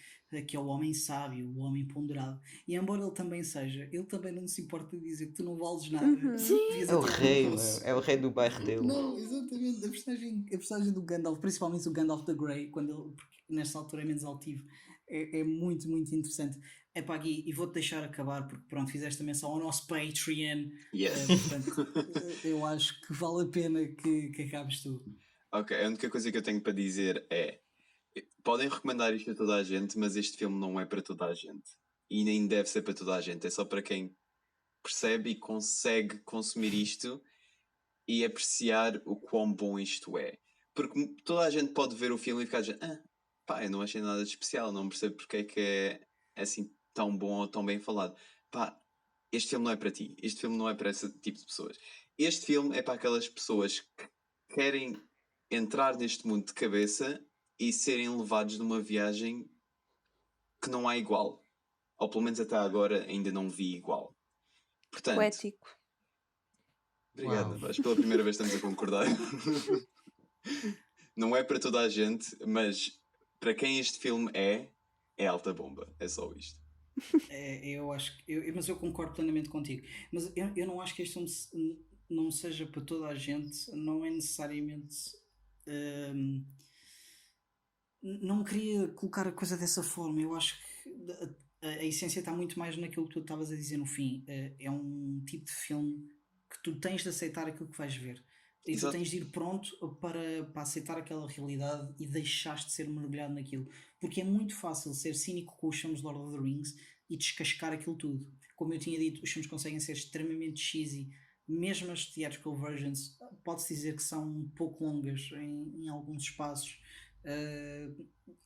que é o homem sábio, o homem ponderado. E embora ele também seja, ele também não se importa de dizer que tu não vales nada. Uhum. Sim. É o rei, meu. É o rei do bairro dele. Não, exatamente. A personagem do Gandalf, principalmente o Gandalf the Grey, porque nesta altura é menos altivo, é muito, muito interessante. É pá, Gui, e vou-te deixar acabar porque pronto, fizeste a menção ao nosso Patreon. Yes. Portanto, eu acho que vale a pena que acabes tu. Ok, a única coisa que eu tenho para dizer é: podem recomendar isto a toda a gente, mas este filme não é para toda a gente. E nem deve ser para toda a gente. É só para quem percebe e consegue consumir isto e apreciar o quão bom isto é. Porque toda a gente pode ver o filme e ficar dizendo: pá, eu não achei nada de especial, não percebo porque é que é assim tão bom ou tão bem falado. Pá, este filme não é para ti. Este filme não é para esse tipo de pessoas. Este filme é para aquelas pessoas que querem entrar neste mundo de cabeça e serem levados numa viagem que não há igual. Ou pelo menos até agora ainda não vi igual. Portanto, Poético. obrigado. Uau. Acho que pela primeira vez estamos a concordar. Não é para toda a gente, mas para quem este filme é alta bomba. É só isto. Eu acho mas eu concordo plenamente contigo. Mas eu não acho que este filme não seja para toda a gente, não é necessariamente. Não queria colocar a coisa dessa forma. Eu acho que a essência está muito mais naquilo que tu estavas a dizer no fim. É um tipo de filme que tu tens de aceitar aquilo que vais ver. E Exato. tu tens de ir pronto para aceitar aquela realidade e deixares de ser mergulhado naquilo. Porque é muito fácil ser cínico com os filmes de Lord of the Rings e descascar aquilo tudo. Como eu tinha dito, os filmes conseguem ser extremamente cheesy. Mesmo as theatrical versions, pode-se dizer que são um pouco longas em alguns espaços.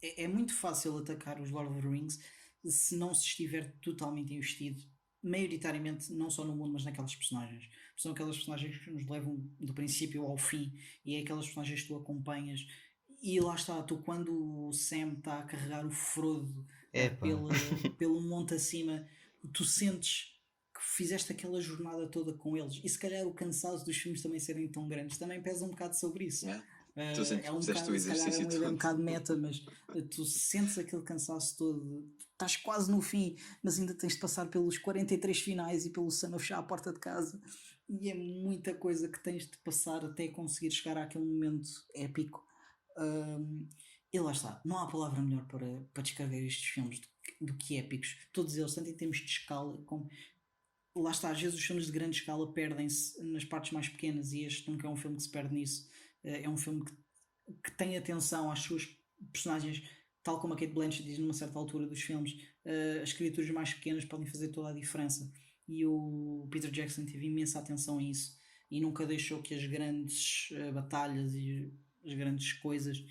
É muito fácil atacar os Lord of the Rings se não se estiver totalmente investido, maioritariamente não só no mundo, mas naquelas personagens. São aquelas personagens que nos levam do princípio ao fim e é aquelas personagens que tu acompanhas. E lá está, tu quando o Sam está a carregar o Frodo Epá. pelo monte acima, tu sentes que fizeste aquela jornada toda com eles. E se calhar o cansaço dos filmes também serem tão grandes também pesa um bocado sobre isso. Yeah. É Tu sempre um fizeste bocado, o se calhar é exercício uma ideia um todo. bocado meta, mas tu sentes aquele cansaço todo, estás quase no fim, mas ainda tens de passar pelos 43 finais e pelo Son of Shah à porta de casa, e é muita coisa que tens de passar até conseguir chegar àquele momento épico. E lá está, não há palavra melhor para descrever estes filmes do que épicos. Todos eles, tanto em termos de escala, como lá está, às vezes os filmes de grande escala perdem-se nas partes mais pequenas e este nunca é um filme que se perde nisso. É um filme que tem atenção às suas personagens, tal como a Cate Blanchett diz numa certa altura dos filmes. As criaturas mais pequenas podem fazer toda a diferença e o Peter Jackson teve imensa atenção a isso e nunca deixou que as grandes batalhas e as grandes coisas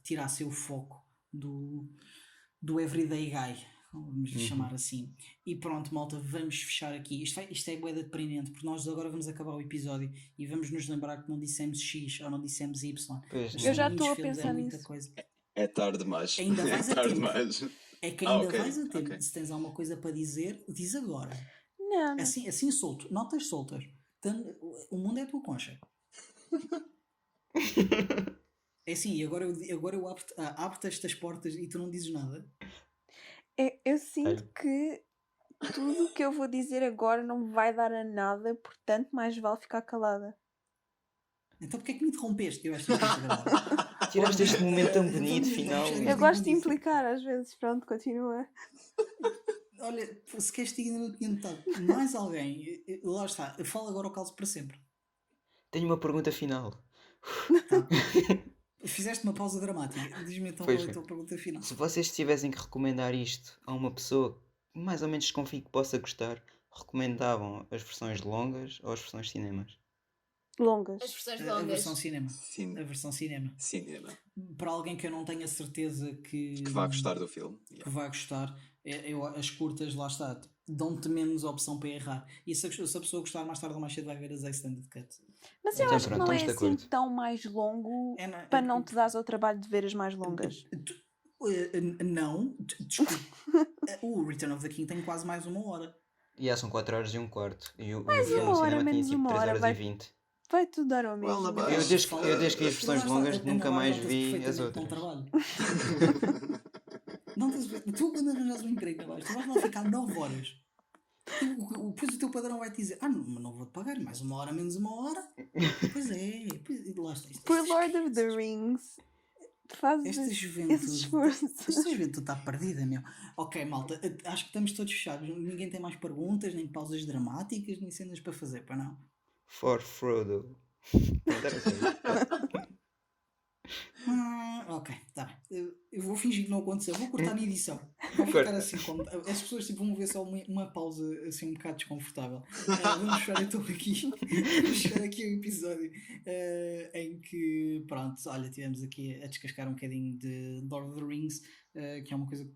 tirassem o foco do everyday guy, vamos chamar assim. E pronto, malta, vamos fechar aqui. Isto é bué deprimente, porque nós agora vamos acabar o episódio e vamos nos lembrar que não dissemos X ou não dissemos Y. Pois Mas não. Eu já são muitos estou a filmes, pensar muita nisso. coisa. É tarde demais. Ainda vais a tarde tempo. demais. É que ainda ok, vais a tempo. ok. Se tens alguma coisa para dizer, diz agora. Não. Assim solto, notas soltas. O mundo é a tua concha. É assim, agora eu abro-te estas portas e tu não dizes nada. Eu sinto Olha. que tudo o que eu vou dizer agora não me vai dar a nada, portanto mais vale ficar calada. Então porquê é que me interrompeste? Eu acho que não é agradável. Tiraste este momento tão bonito, Vamos final. fechar Eu isto gosto de enquanto isso. implicar às vezes. Pronto, continua. Olha, se queres te ainda não tinha notado. Mais alguém, lá está, fala agora o calço para sempre. Tenho uma pergunta final. Tá. Fizeste uma pausa dramática. Diz-me então Pois qual é a é. tua pergunta final. Se vocês tivessem que recomendar isto a uma pessoa mais ou menos desconfio que possa gostar, recomendavam as versões longas ou as versões de cinemas? As Longas. versões A versão longas. cinema. Sim, A versão cinema. cinema. Para alguém que eu não tenha certeza Que vai gostar do filme. que Yeah. vai gostar, as curtas, lá está, dão-te menos opção para errar. E se a pessoa gostar, mais tarde ou mais cedo vai ver as Extended Cut. Mas eu Então acho que pronto, não é estamos de assim acordo. tão mais longo É, na- para não te dares ao trabalho de ver as mais longas. Não, desculpa. O Return of the King tem quase mais 1 hora. E são 4 horas e um quarto. E o Mais filme uma no hora, cinema tinha menos tipo uma 3 hora, horas vai- e 20. Vai tudo dar ao Well, mesmo. na Eu base. desde que vi as versões longas nunca mais vi as Não outras. trabalho. Não tens, tu quando arranjas um emprego, tu vais lá ficar 9 horas. Depois o teu padrão vai te dizer: não vou-te pagar mais 1 hora, menos 1 hora. Pois é, lá está. Por Lord of the Rings, fazes Esta esse juventude. esforço. Esta juventude está perdida, meu. Ok, malta, acho que estamos todos fechados. Ninguém tem mais perguntas, nem pausas dramáticas, nem cenas para fazer, para não. For Frodo. Ok, tá bem. Eu vou fingir que não aconteceu. Vou cortar na edição. Vai ficar Corta. assim. As pessoas tipo, vão ver só uma pausa assim um bocado desconfortável. Vamos fechar então aqui. Vamos fechar aqui o episódio em que, pronto, olha, tivemos aqui a descascar um bocadinho de Lord of the Rings, que é uma coisa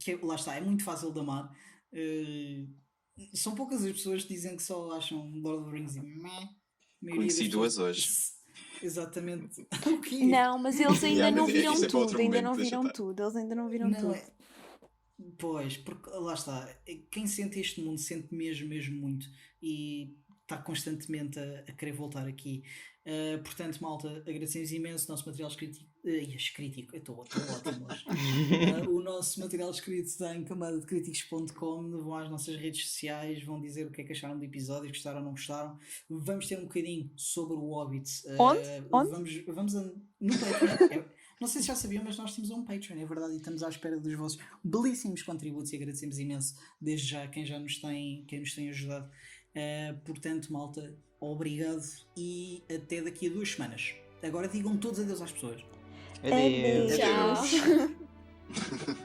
que lá está, é muito fácil de amar. São poucas as pessoas que dizem que só acham Lord of the Rings e meh. A maioria Conheci das duas pessoas- hoje. Exatamente. O quê? Não, mas eles ainda Yeah, não mas viram isso é para outro tudo, ainda momento, não deixa viram estar. tudo, eles ainda não viram Não tudo. é. Pois, porque lá está, quem sente este mundo sente mesmo, mesmo muito e está constantemente a querer voltar aqui. Portanto, malta, agradecemos imenso o nosso material escrito. Eu estou ótimo hoje. O nosso material escrito está em camadadecríticos.com. Vão às nossas redes sociais, vão dizer o que é que acharam do episódio, gostaram ou não gostaram. Vamos ter um bocadinho sobre o Hobbit. Onde? Vamos no Patreon. Não sei se já sabiam, mas nós temos um Patreon, é verdade, e estamos à espera dos vossos belíssimos contributos e agradecemos imenso desde já quem nos tem ajudado. Portanto, malta, obrigado e até daqui a 2 semanas. Agora digam todos adeus às pessoas. Adeus. Adeus. Tchau.